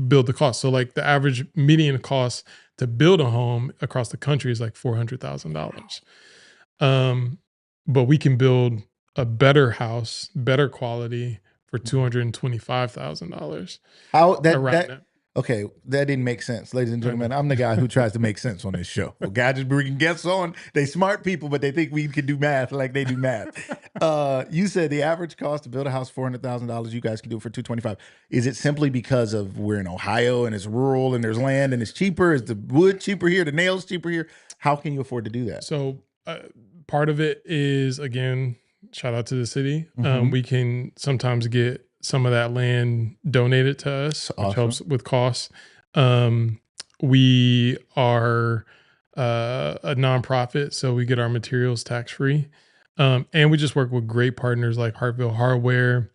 build the cost. So like the average median cost to build a home across the country is like $400,000. But we can build a better house, better quality for $225,000. How that okay, that didn't make sense, ladies and gentlemen. I'm the guy who tries to make sense on this show. Okay, I just bring guests on. They smart people, but they think we can do math like they do math. You said the average cost to build a house $400,000. You guys can do it for $225,000. Is it simply because of we're in Ohio and it's rural and there's land and it's cheaper? Is the wood cheaper here? The nails cheaper here? How can you afford to do that? So part of it is, again, shout out to the city. We can sometimes get some of that land donated to us, which helps with costs. We are a nonprofit, so we get our materials tax-free. And we just work with great partners like Hartville Hardware,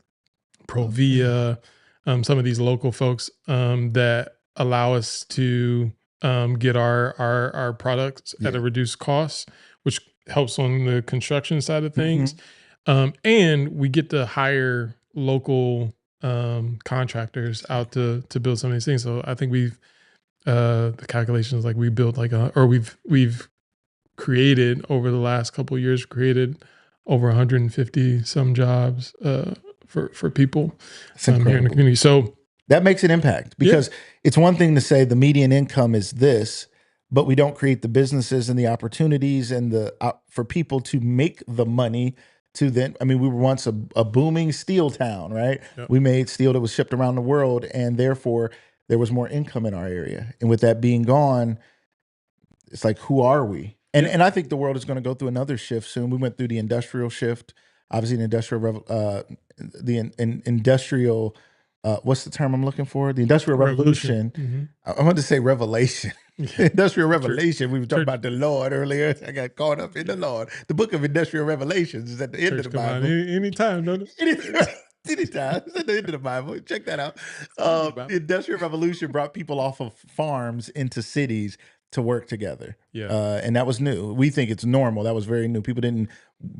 Provia, some of these local folks that allow us to get our products at a reduced cost, which helps on the construction side of things. And we get to hire local contractors out to build some of these things. So I think we've the calculations like we built like we've created over the last couple of years over 150 some jobs for people here in the community. So that makes an impact because it's one thing to say the median income is this, but we don't create the businesses and the opportunities and for people to make the money to then. I mean, we were once a booming steel town, right? Yep. We made steel that was shipped around the world, and therefore there was more income in our area. And with that being gone, it's like, who are we? And I think the world is going to go through another shift soon. We went through the industrial shift, obviously industrial what's the term I'm looking for? The Industrial Revolution. I wanted to say revelation. Industrial Revelation. We were talking about the Lord earlier. I got caught up in the Lord. The book of Industrial Revelations is at the end of the Bible. Anytime, don't it? Anytime. It's at the end of the Bible. Check that out. The Industrial Revolution brought people off of farms into cities to work together. And that was new. We think it's normal. That was very new.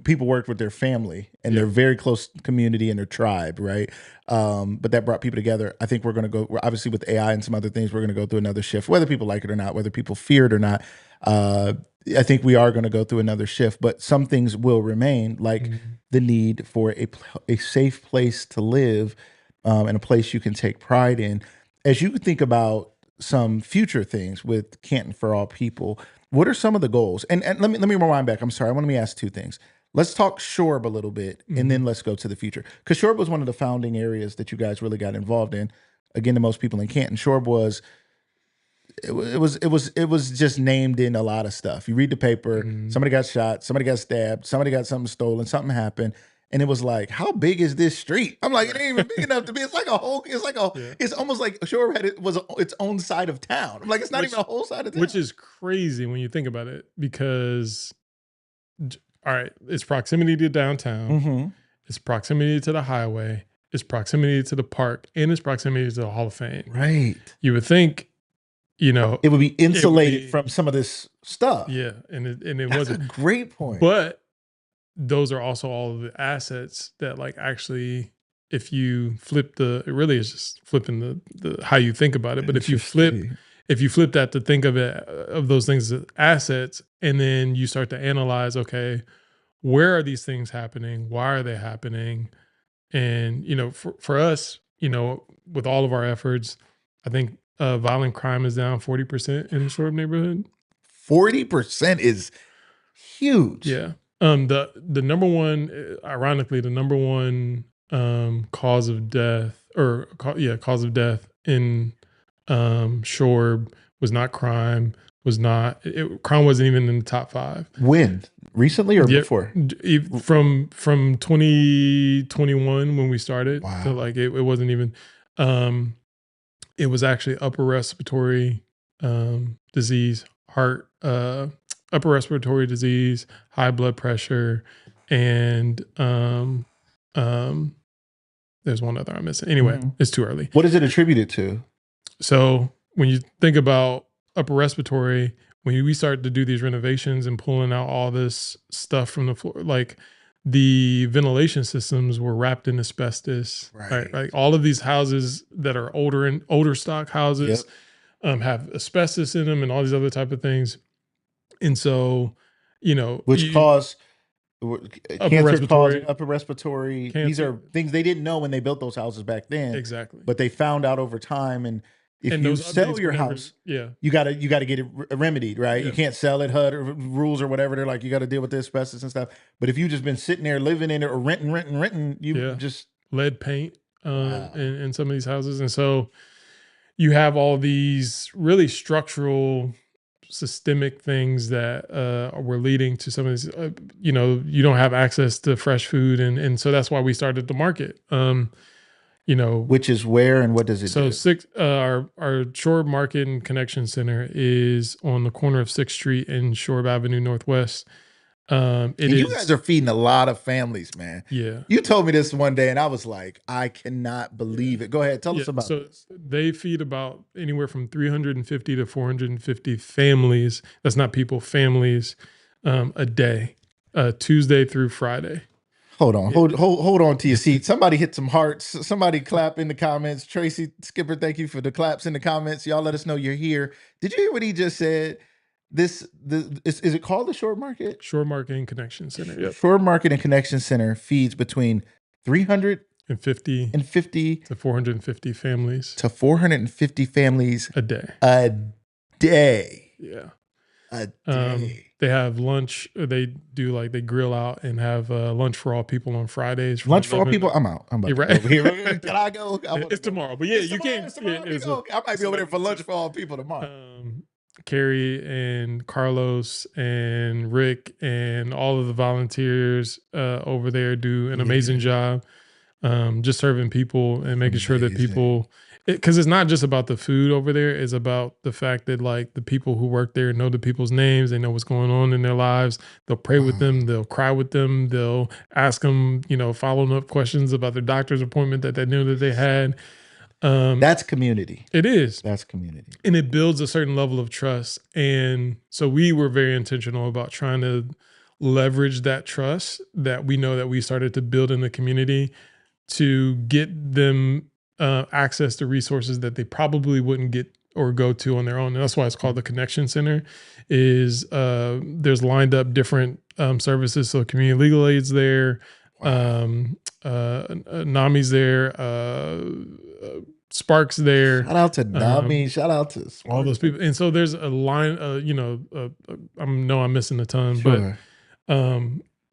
People worked with their family and their very close community and their tribe, right? But that brought people together. I think we're obviously with AI and some other things, we're going to go through another shift, whether people like it or not, whether people fear it or not. I think we are going to go through another shift, but some things will remain, like the need for a safe place to live and a place you can take pride in. As you think about some future things with Canton for All People. What are some of the goals? And let me rewind back. I'm sorry. I want to ask two things. Let's talk Shorb a little bit, and then let's go to the future. Because Shorb was one of the founding areas that you guys really got involved in. Again, to most people in Canton, Shorb was it was just named in a lot of stuff. You read the paper, somebody got shot, somebody got stabbed, somebody got something stolen, something happened. And it was like, how big is this street? I'm like, it ain't even big enough to be. It's like a whole. It's like a. Yeah. It's almost like Shore had its own side of town. I'm like, it's not even a whole side of town. Which is crazy when you think about it, because, all right, it's proximity to downtown, it's proximity to the highway, it's proximity to the park, and it's proximity to the Hall of Fame. Right. You would think, it would be insulated from some of this stuff. Yeah, and it That's wasn't. a great point. But those are also all of the assets that, like, actually, if you flip it really is just flipping the how you think about it. But if you flip that to think of those things as assets, and then you start to analyze, okay, where are these things happening? Why are they happening? And, for us, with all of our efforts, I think violent crime is down 40% in the Shorb neighborhood. 40% is huge. Yeah. The number one, ironically, the number one cause of death in Shorb was not crime. Crime wasn't even in the top 5. When? Recently or before? From 2021 when we started. Wow. So like it wasn't even. It was actually upper respiratory disease, upper respiratory disease, high blood pressure, and there's one other I'm missing. Anyway, it's too early. What is it attributed to? So when you think about upper respiratory, when we started to do these renovations and pulling out all this stuff from the floor, like the ventilation systems were wrapped in asbestos. Right? Like all of these houses that are older stock houses have asbestos in them and all these other type of things. And so, which cause cancer, causing upper respiratory. Cancer. These are things they didn't know when they built those houses back then. Exactly. But they found out over time. And if you sell your house, you gotta get it remedied, right? You can't sell it, HUD or rules or whatever. They're like, you got to deal with the asbestos and stuff. But if you just been sitting there living in it or renting, you just lead paint in some of these houses. And so you have all these really structural, systemic things that were leading to some of these, you don't have access to fresh food. And so that's why we started the market. Which is where and what does it do? So our Shorb Market and Connection Center is on the corner of 6th Street and Shorb Avenue Northwest. You guys are feeding a lot of families, man. Yeah. You told me this one day and I was like, I cannot believe it. Go ahead. Tell us about this. They feed about anywhere from 350 to 450 families. That's not people, families, a day, Tuesday through Friday. Hold on. Hold on to your seat. Somebody hit some hearts. Somebody clap in the comments. Tracy Skipper, thank you for the claps in the comments. Y'all let us know you're here. Did you hear what he just said? Is it called the Shorb Market? Shorb Market and Connection Center. Yep. Shorb Market and Connection Center feeds between 350 to 450 families. To 450 families a day. A day. Yeah. A day. They have lunch. They grill out and have lunch for all people on Fridays. Lunch for all people? I'm out. I'm about over here. Can I go? It's tomorrow. But yeah, you can. I might be over there for lunch for all people tomorrow. Carrie and Carlos and Rick and all of the volunteers over there do an amazing job just serving people and making sure that people, because it's not just about the food over there, it's about the fact that like the people who work there know the people's names, they know what's going on in their lives, they'll pray with them, they'll cry with them, they'll ask them, following up questions about their doctor's appointment that they knew that they had. That's community. It is. That's community. And it builds a certain level of trust. And so we were very intentional about trying to leverage that trust that we know that we started to build in the community to get them access to resources that they probably wouldn't get or go to on their own. And that's why it's called the Connection Center. There's lined up different services. So community legal aid's there, NAMI's there, Sparks there. Shout out to Nami. Shout out to Sparks. All those people. And so there's a line, I'm missing a ton, Sure. but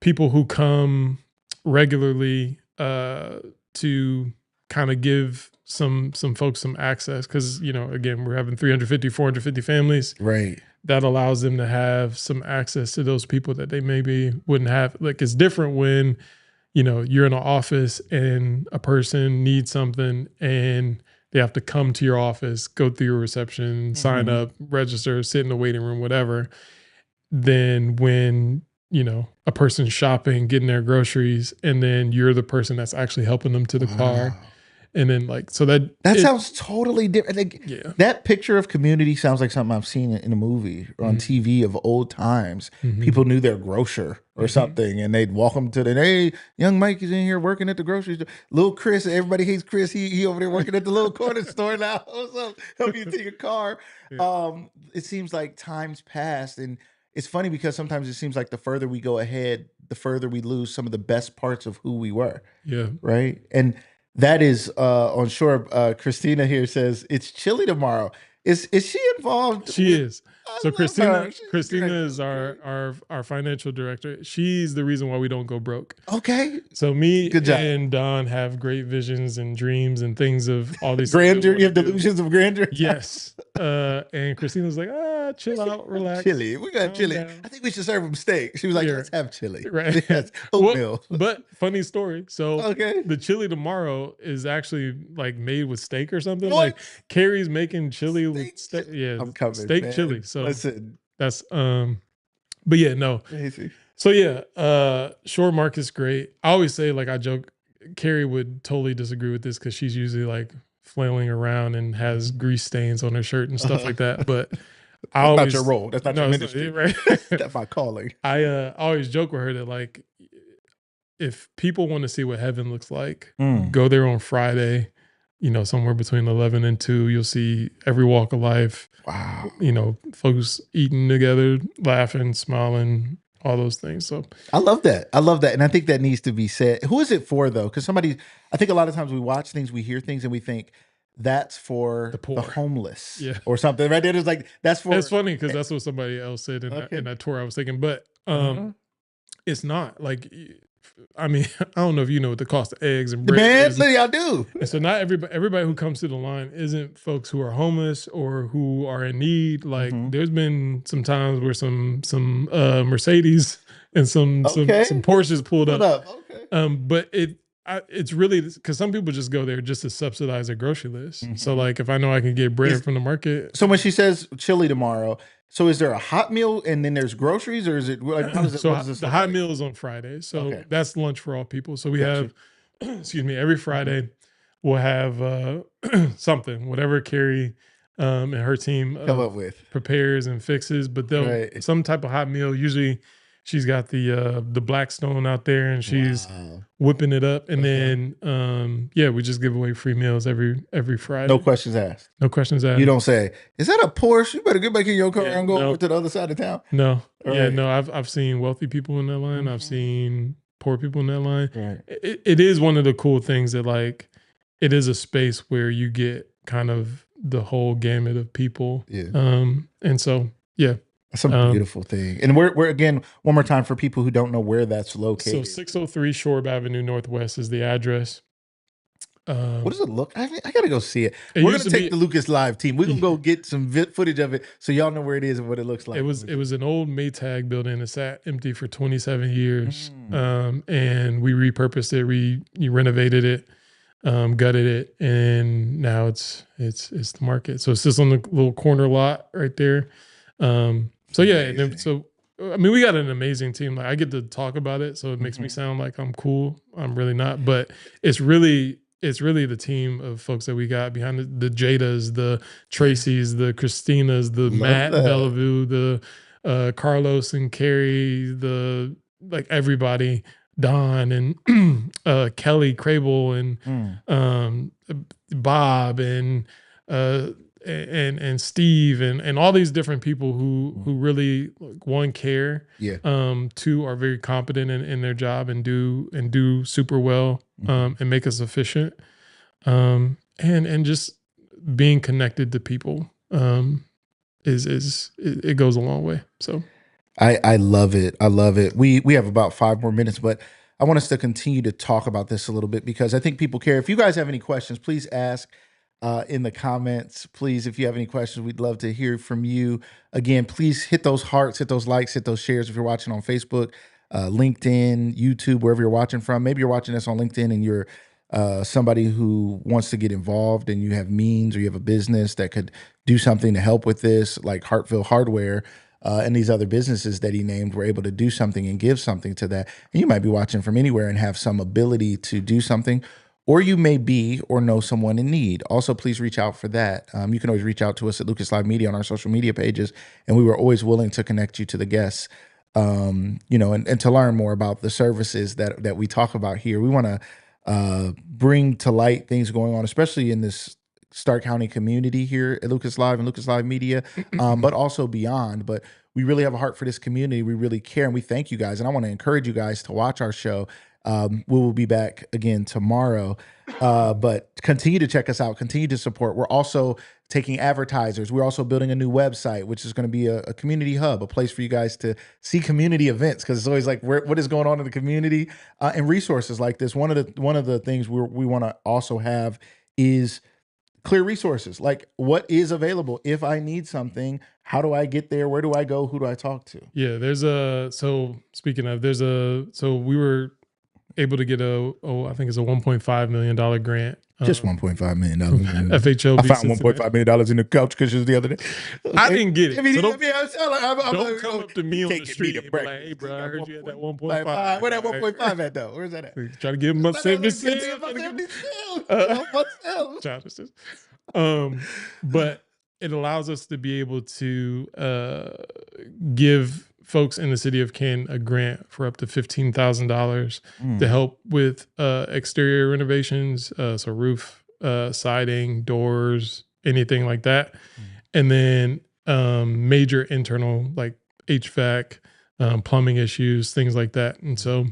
people who come regularly to kind of give some folks some access, because, again, we're having 350, 450 families. Right. That allows them to have some access to those people that they maybe wouldn't have. Like, it's different when, you're in an office and a person needs something and they have to come to your office, go through your reception, sign up, register, sit in the waiting room, whatever. Then when, a person's shopping, getting their groceries, and then you're the person that's actually helping them to the car. And then that sounds totally different. Like, that picture of community sounds like something I've seen in a movie or on TV of old times. People knew their grocer or something, and they'd walk them to hey, young Mike is in here working at the grocery store. Little Chris, everybody hates Chris. He over there working at the little corner store now. What's up? Help you to your car. It seems like time's passed, and it's funny because sometimes it seems like the further we go ahead, the further we lose some of the best parts of who we were. Yeah. Right. And that is on shore. Christina here says it's chilly tomorrow. Is she involved? She is. So Christina is great. our financial director. She's the reason why we don't go broke. Okay. So me Good job. and Don have great visions and dreams and things of all these grandeur. You have delusions of grandeur. Yes. And Christina's like, chill out, relax. Chili. We got chili. Down. I think we should serve them steak. She was like, let's have chili. Right. Yes. Oatmeal. But funny story. So okay. The chili tomorrow is actually like made with steak or something. What? Like Carrie's making chili with steak. Yeah. I'm coming. Steak man. chili. So listen. That's but yeah, no. Crazy. So yeah, short market's great. I always say, like, I joke, Carrie would totally disagree with this because she's usually like flailing around and has grease stains on her shirt and stuff like that. But I always, not your role. That's not your ministry. Right? That's my calling. I always joke with her that, like, if people want to see what heaven looks like, go there on Friday. Somewhere between 11 and 2, you'll see every walk of life. Wow. Folks eating together, laughing, smiling, all those things. So I love that. And I think that needs to be said. Who is it for, though? Because I think a lot of times we watch things, we hear things, and we think that's for the poor, the homeless, or something. Right there, it's like, that's for. It's funny because that's what somebody else said in that tour I was thinking, but it's not. Like, I mean, I don't know if you know what the cost of eggs and bread is. I do. And so not everybody who comes to the line isn't folks who are homeless or who are in need. Like, there's been some times where some Mercedes and some Porsches pulled up. Okay. But it's really because some people just go there just to subsidize their grocery list. So, like, if I know I can get bread from the market. So when she says chili tomorrow, so is there a hot meal and then there's groceries, or is it like, how does it? So the hot meal is on Friday. So that's lunch for all people. So we have, every Friday we'll have something, whatever Carrie and her team come up with, prepares and fixes. But they'll some type of hot meal. Usually she's got the Blackstone out there and she's whipping it up. And then we just give away free meals every Friday. No questions asked. No questions asked. You don't say, is that a Porsche? You better get back in your car and go over to the other side of town. No. I've seen wealthy people in that line. I've seen poor people in that line. Right. It is one of the cool things that, like, it is a space where you get kind of the whole gamut of people. Yeah. And so, yeah. That's a beautiful thing. And we're again, one more time for people who don't know where that's located. So 603 Shorb Avenue Northwest is the address. What does it look? I got to go see it. We're going to take the Lucas Live team. We're going to go get some footage of it so y'all know where it is and what it looks like. It was an old Maytag building that sat empty for 27 years. And we repurposed it. We renovated it, gutted it, and now it's the market. So it's just on the little corner lot right there. So yeah, and then, so I mean, we got an amazing team. Like, I get to talk about it, so it makes me sound like I'm cool. I'm really not, but it's really the team of folks that we got behind the Jadas, the Tracys, the Christinas, the Matt Bellevue, the Carlos and Carrie, like everybody, Don and Kelly Crable and Bob and Steve and all these different people who really, like, one, care, two, are very competent in their job and do super well and make us efficient. And and just being connected to people it goes a long way. So I love it. I love it. We have about 5 more minutes, but I want us to continue to talk about this a little bit because I think people care. If you guys have any questions, please ask in the comments. Please, if you have any questions, we'd love to hear from you. Again, please hit those hearts, hit those likes, hit those shares if you're watching on Facebook, LinkedIn, YouTube, wherever you're watching from. Maybe you're watching this on LinkedIn and you're somebody who wants to get involved and you have means or you have a business that could do something to help with this, like Hartville Hardware. And these other businesses that he named were able to do something and give something to that. And you might be watching from anywhere and have some ability to do something, or you may be or know someone in need. Also, please reach out for that. You can always reach out to us at Lucas Live Media on our social media pages, and we were always willing to connect you to the guests. And to learn more about the services that we talk about here. We want to bring to light things going on, especially in this Stark County community here at Lucas Live and Lucas Live Media, but also beyond. But we really have a heart for this community. We really care, and we thank you guys. And I want to encourage you guys to watch our show. We will be back again tomorrow, but continue to check us out. Continue to support. We're also taking advertisers. We're also building a new website, which is going to be a community hub, a place for you guys to see community events, because it's always like, what is going on in the community, and resources like this. One of the things we want to also have is clear resources, like what is available. If I need something, how do I get there? Where do I go? Who do I talk to? Yeah, so speaking of, so we were able to get I think it's a $1.5 million grant. Just $1.5 million. FHLB. I found $1.5 million in the couch cushions the other day. I didn't get it. So don't don't come up to me on the street and be like, "Hey, bro, I heard you had that 1.5. Where that 1.5 at though? Where's that at? Try to give him up 70 cents. But it allows us to be able to give folks in the city of Canton a grant for up to $15,000 to help with exterior renovations, so roof, siding, doors, anything like that, and then major internal like HVAC, plumbing issues, things like that. And so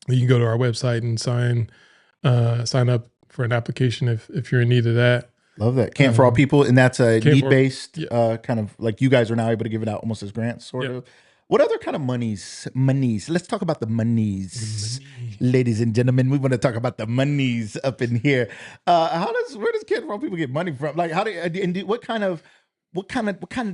you can go to our website and sign up for an application if you're in need of that. Love that. Canton for All People, and that's a need-based kind of, like, you guys are now able to give it out almost as grants, sort of. What other kind of monies? Let's talk about the monies. Ladies and gentlemen, we want to talk about the monies up in here. Where does Canton for All People get money from? Like, what kind of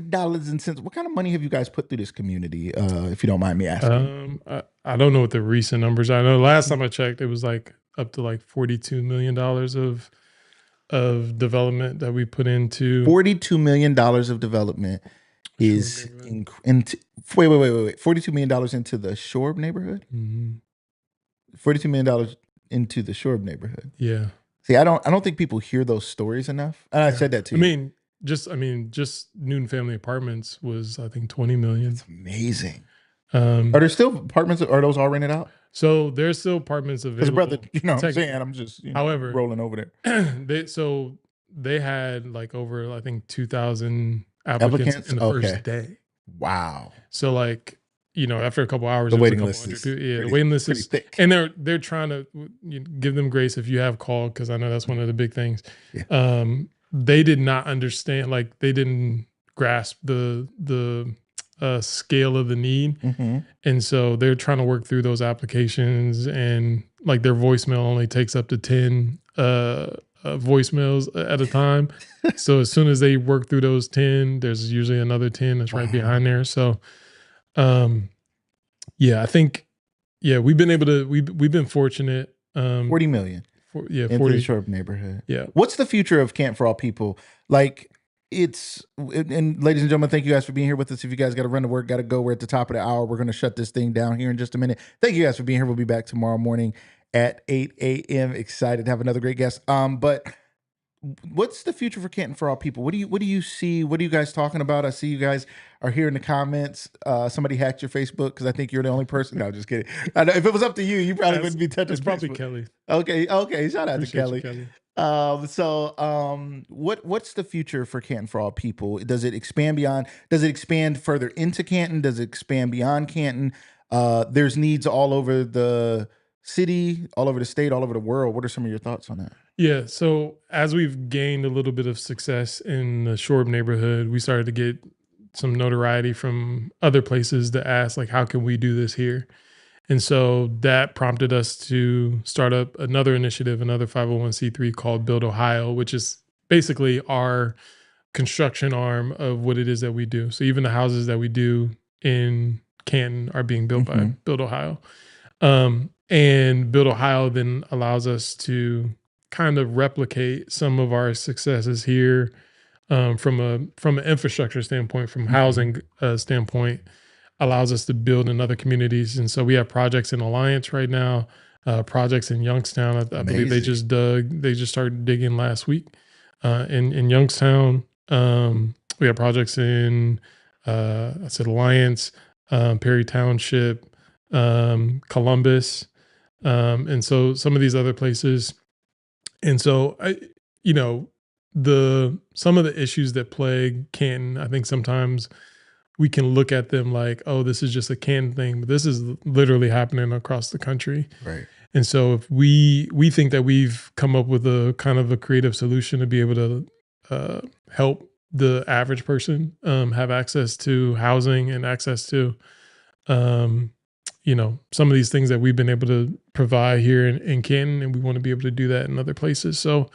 dollars and cents, what kind of money have you guys put through this community, if you don't mind me asking? I don't know what the recent numbers are. I know last time I checked, it was like up to like $42 million of development that we put into. $42 million of development is into wait. $42 million into the Shorb neighborhood? Mm-hmm. $42 million into the Shorb neighborhood. Yeah. See, I don't think people hear those stories enough. And I said that too. Just Newton Family Apartments was, I think, $20 million. That's amazing. Are there still apartments? Are those all rented out? So there's still apartments available. Brother, you know what I'm saying? I'm just however, rolling over there. they had like over, I think, 2,000 applicants in the first day. Wow. So like, after a couple hours, the waiting list is the waiting list is thick. And they're trying to give them grace if you have called, because I know that's one of the big things. Yeah. They did not understand, like they didn't grasp the scale of the need. Mm-hmm. And so they're trying to work through those applications, and like their voicemail only takes up to 10 voicemails at a time. So as soon as they work through those 10, there's usually another 10 that's right behind there. So I think we've been fortunate. 40 million. 40 into the Shorb neighborhood. Yeah. What's the future of Canton for All People? Like, and ladies and gentlemen, thank you guys for being here with us. If you guys got to run to work, got to go, we're at the top of the hour. We're going to shut this thing down here in just a minute. Thank you guys for being here. We'll be back tomorrow morning at 8 a.m. Excited to have another great guest. But what's the future for Canton for All People? What do you see? What are you guys talking about? I see you guys are here in the comments. Somebody hacked your Facebook because I think you're the only person. No, just kidding. I know if it was up to you, you probably wouldn't be touching. It's probably Facebook. Kelly. Okay. Shout out to Kelly. Kelly. What's the future for Canton for All People? Does it expand beyond? Does it expand further into Canton? Does it expand beyond Canton? There's needs all over the city, all over the state, all over the world. What are some of your thoughts on that? Yeah. So as we've gained a little bit of success in the Shorb neighborhood, we started to get some notoriety from other places to ask, like, how can we do this here? And so that prompted us to start up another initiative, another 501c3 called Build Ohio, which is basically our construction arm of what it is that we do. So even the houses that we do in Canton are being built by Build Ohio. And Build Ohio then allows us to kind of replicate some of our successes here, from an infrastructure standpoint, from housing standpoint, allows us to build in other communities. And so we have projects in Alliance right now, projects in Youngstown. I believe they just started digging last week in Youngstown. We have projects in, I said Alliance, Perry Township, Columbus, and so some of these other places. And so some of the issues that plague Canton, I think sometimes we can look at them like, oh, this is just a Canton thing, but this is literally happening across the country. Right. And so if we think that we've come up with a kind of a creative solution to be able to help the average person have access to housing and access to some of these things that we've been able to provide here in Canton, and we want to be able to do that in other places. So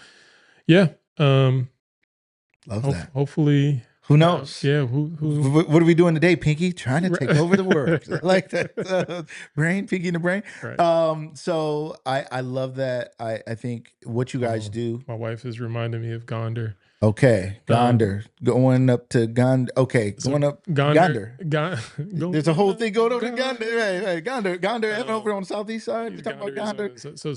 yeah. Love that. Hopefully. Who knows? Yeah. What are we doing today, Pinky? Trying to take over the world. I like that. Brain, Pinky in the brain. Right. So I love that. I think what you guys do. My wife is reminding me of Gonder. Okay. Gonder. Going up to Gonder. Okay. Going up Gonder. There's a whole thing going over to Gonder. Right. Gonder. Over on the southeast side. You're talking about Gonder. So the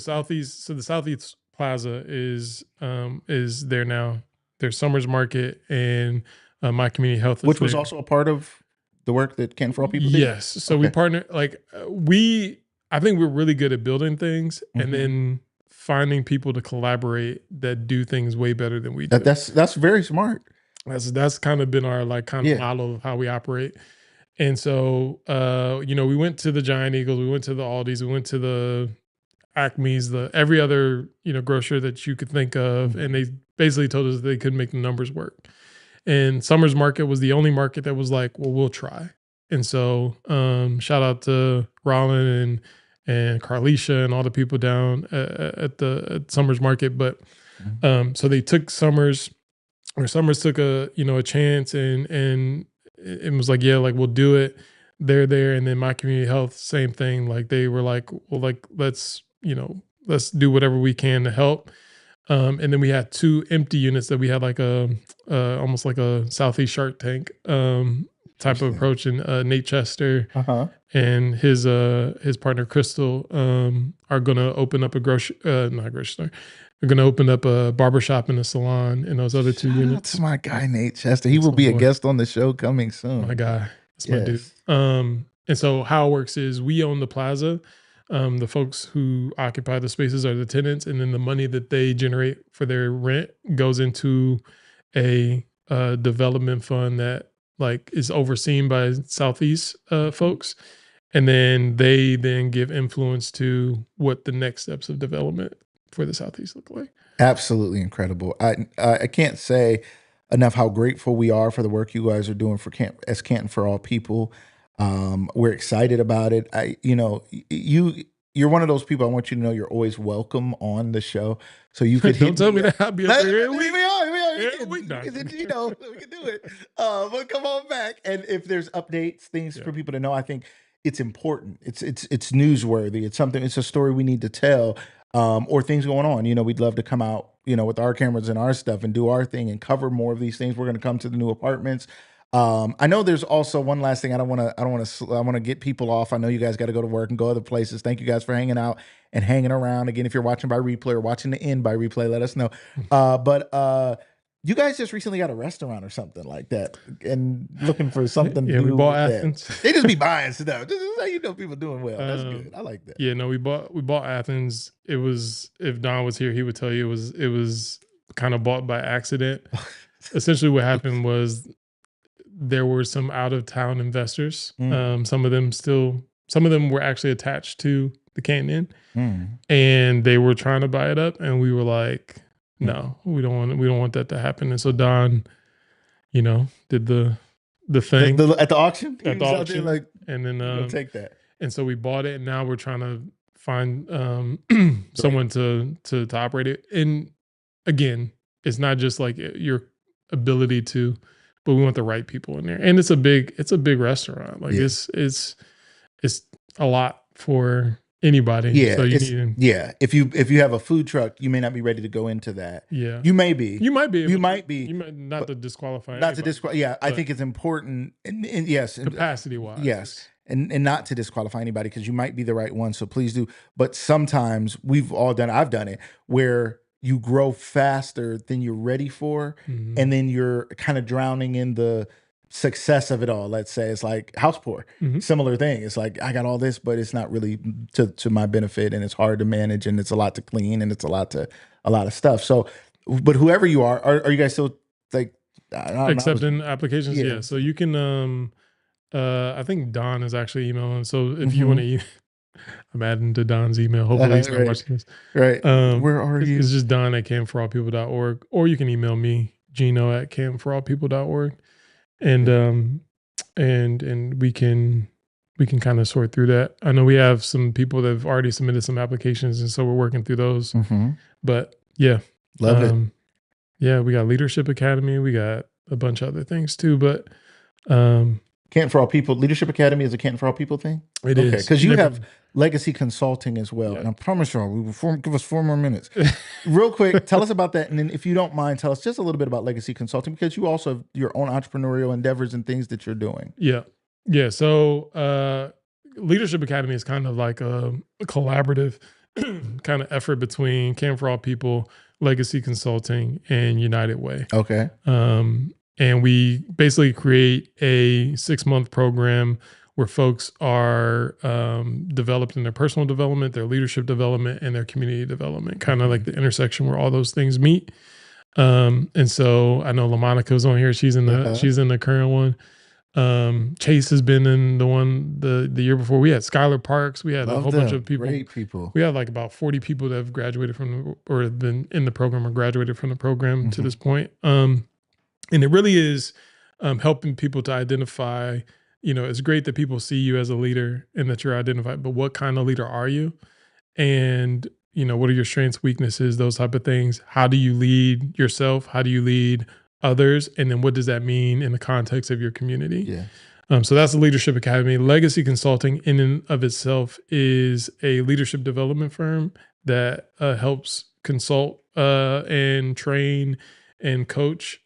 Southeast Plaza is there now. There's Summers Market and My Community Health, which was also a part of the work that Canton for All People did. Yes. So we partner, I think we're really good at building things and then finding people to collaborate that do things way better than we do. That's very smart. That's kind of been our model of how we operate. And so we went to the Giant Eagles, we went to the Aldis, we went to the Acme's, every other grocer that you could think of, and they basically told us they couldn't make the numbers work. And Summers Market was the only market that was like, well, we'll try. And so shout out to Rollin and Carlicia and all the people down at Summers Market. But so they took Summers took a chance and it was like, yeah, like we'll do it. They're there. And then My Community Health, same thing. Like they were like, well, like let's do whatever we can to help. And then we had 2 empty units that we had like almost like a Southeast Shark Tank type of approach. And Nate Chester and his partner Crystal are going to open up not a grocery store. They're going to open up a barbershop and a salon in those other 2 units. That's my guy, Nate Chester. He will be a guest on the show coming soon. My guy. That's my dude. And so how it works is we own the plaza. The folks who occupy the spaces are the tenants, and then the money that they generate for their rent goes into a development fund that is overseen by Southeast folks, and then they give influence to what the next steps of development for the Southeast look like. Absolutely incredible. I can't say enough how grateful we are for the work you guys are doing for Canton for All People. We're excited about it. You're one of those people. I want you to know you're always welcome on the show. So you could don't tell me that. I'll be up here. We are. We can do it. But come on back. And if there's updates, things for people to know, I think it's important. It's newsworthy. It's a story we need to tell. Or things going on. We'd love to come out, with our cameras and our stuff and do our thing and cover more of these things. We're going to come to the new apartments. I know there's also one last thing. I want to get people off. I know you guys got to go to work and go other places. Thank you guys for hanging out and hanging around. Again, if you're watching by replay or watching the end by replay, let us know. But you guys just recently got a restaurant or something like that and looking for something to do. We bought Athens. They just be buying stuff. This is how people doing well. That's good. I like that. Yeah, no, we bought Athens. It was, if Don was here, he would tell you it was kind of bought by accident. Essentially what happened was there were some out of town investors. Some of them still some of them were actually attached to the Canton, Mm. and they were trying to buy it up, and we were like, no, we don't want that to happen. And so Don, did the thing At the auction? He at the was out there auction, like, and then "Go take that." and so we bought it, and now we're trying to find someone to operate it. And again, it's not just like your ability to, but we want the right people in there. And it's a big restaurant. Like Yeah. it's a lot for anybody. Yeah, So you need, if you have a food truck, you may not be ready to go into that. yeah, You may be. you might be, You might be. you might not to disqualify, Not to anybody, disqualify. Yeah, I think it's important. And yes, capacity wise. yes, and not to disqualify anybody, because you might be the right one. So please do. But sometimes I've done it, where you grow faster than you're ready for, Mhm. and then you're kind of drowning in the success of it all. Let's say it's like house poor, Mhm. similar thing. It's like, I got all this, but it's not really to my benefit, and it's hard to manage, and it's a lot to clean, and it's a lot of stuff. So, but whoever you are you guys still like Accepting applications? Yeah. Yeah. So you can, I think Don is actually emailing. So if you Mhm. want to, I'm adding to Don's email. Hopefully he's not Right. watching this. Right. Where are you? It's just Don at cantonforallpeople.org, or you can email me, Gino at cantonforallpeople.org. And and we can kind of sort through that. I know we have some people that have already submitted some applications, and so we're working through those. Mhm. But yeah, Love it. yeah, we got Leadership Academy, we got a bunch of other things too. But Canton for All People Leadership Academy is a Canton for All People thing. It is, because you have Legacy Consulting as well, Yeah. and I promise y'all, give us 4 more minutes. Real quick, tell us about that, and then if you don't mind, tell us just a little bit about Legacy Consulting, because you also have your own entrepreneurial endeavors and things that you're doing. Yeah. So Leadership Academy is kind of like a collaborative kind of effort between Canton for All People, Legacy Consulting, and United Way. Okay. And we basically create a 6-month program where folks are developed in their personal development, their leadership development, and their community development, kind of like the intersection where all those things meet. And so I know LaMonica's on here. She's in the current one. Chase has been in the one the year before. We had Skylar Parks. We had a whole bunch of people. Great people. We had like about 40 people that have graduated from or have been in the program or graduated from the program to this point. And it really is helping people to identify, it's great that people see you as a leader and that you're identified, but what kind of leader are you? And, what are your strengths, weaknesses, those type of things? How do you lead yourself? How do you lead others? And then what does that mean in the context of your community? Yeah. So that's the Leadership Academy. Legacy Consulting in and of itself is a leadership development firm that helps consult and train and coach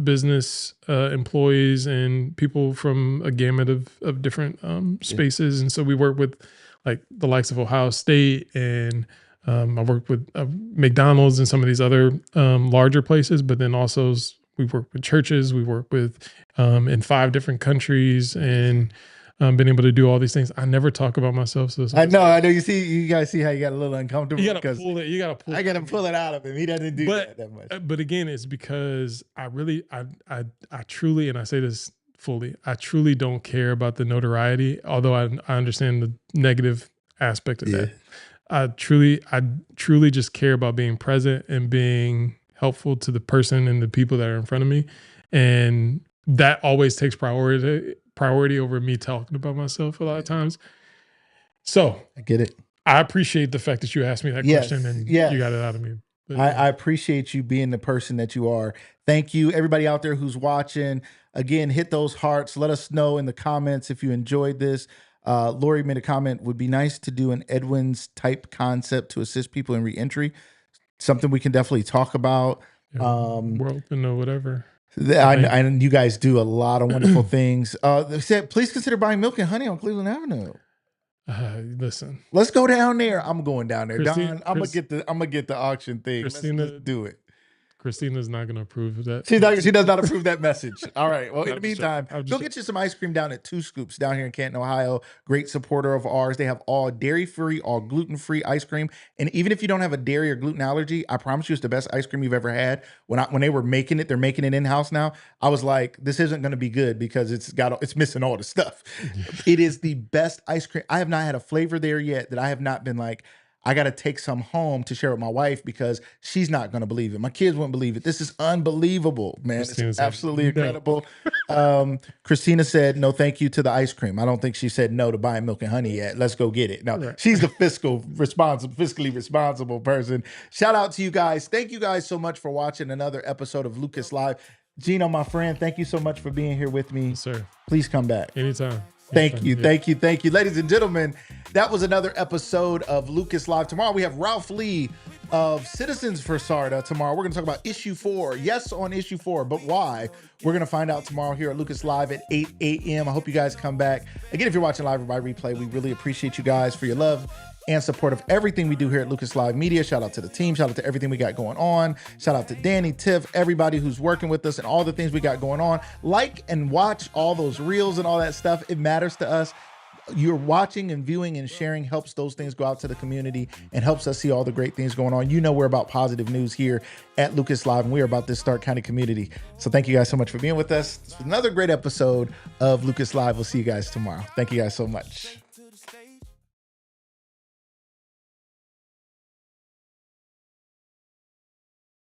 business employees and people from a gamut of different spaces. And so we work with like the likes of Ohio State, and I've worked with McDonald's and some of these other larger places, but then also we work with churches, we work with in 5 different countries, and been able to do all these things. I never talk about myself. So I know. You guys see how you got a little uncomfortable. You gotta pull it. I gotta pull it out of him. He doesn't do that much. But again, it's because I truly, and I say this fully, I truly don't care about the notoriety, although I understand the negative aspect of that. I truly just care about being present and being helpful to the person and the people that are in front of me. And that always takes priority over me talking about myself a lot of times. So I get it. I appreciate the fact that you asked me that question and you got it out of me. But, I appreciate you being the person that you are. Thank you, everybody out there who's watching. Again, hit those hearts. Let us know in the comments if you enjoyed this. Lori made a comment, would be nice to do an Edwin's type concept to assist people in reentry. Something we can definitely talk about. World to know whatever. And you guys do a lot of wonderful things. They said, please consider buying milk and honey on Cleveland Avenue. Listen, let's go down there. I'm going down there. Don, I'm gonna get the auction thing. Christina, let's do it. Christina's not going to approve of that. She does not approve that message. All right. Well, in the meantime, go get you some ice cream down at Two Scoops down here in Canton, Ohio. Great supporter of ours. They have all dairy-free, all gluten-free ice cream. And even if you don't have a dairy or gluten allergy, I promise you it's the best ice cream you've ever had. When they were making it, they're making it in-house now. I was like, this isn't going to be good because it's missing all the stuff. It is the best ice cream. I have not had a flavor there yet that I have not been like, I got to take some home to share with my wife because she's not going to believe it. My kids won't believe it. This is unbelievable, man. It's absolutely incredible. Christina said, no, thank you to the ice cream. I don't think she said no to buying milk and honey yet. Let's go get it. No, she's the fiscally responsible person. Shout out to you guys. Thank you guys so much for watching another episode of Lucas Live. Gino, my friend, thank you so much for being here with me. Yes, sir. Please come back. Anytime. Thank you. Ladies and gentlemen, that was another episode of Lucas Live. Tomorrow we have Ralph Lee of Citizens for SARTA tomorrow. We're going to talk about issue 4. Yes, on issue 4, but why? We're going to find out tomorrow here at Lucas Live at 8 a.m. I hope you guys come back. Again, if you're watching live or by replay, we really appreciate you guys for your love and support of everything we do here at Lucas Live Media. Shout out to the team. Shout out to everything we got going on. Shout out to Danny, Tiff, everybody who's working with us and all the things we got going on. Like and watch all those reels and all that stuff. It matters to us. You're watching and viewing and sharing helps those things go out to the community and helps us see all the great things going on. You know, we're about positive news here at Lucas Live, and we're about this Stark County community. So thank you guys so much for being with us. It's another great episode of Lucas Live. We'll see you guys tomorrow. Thank you guys so much.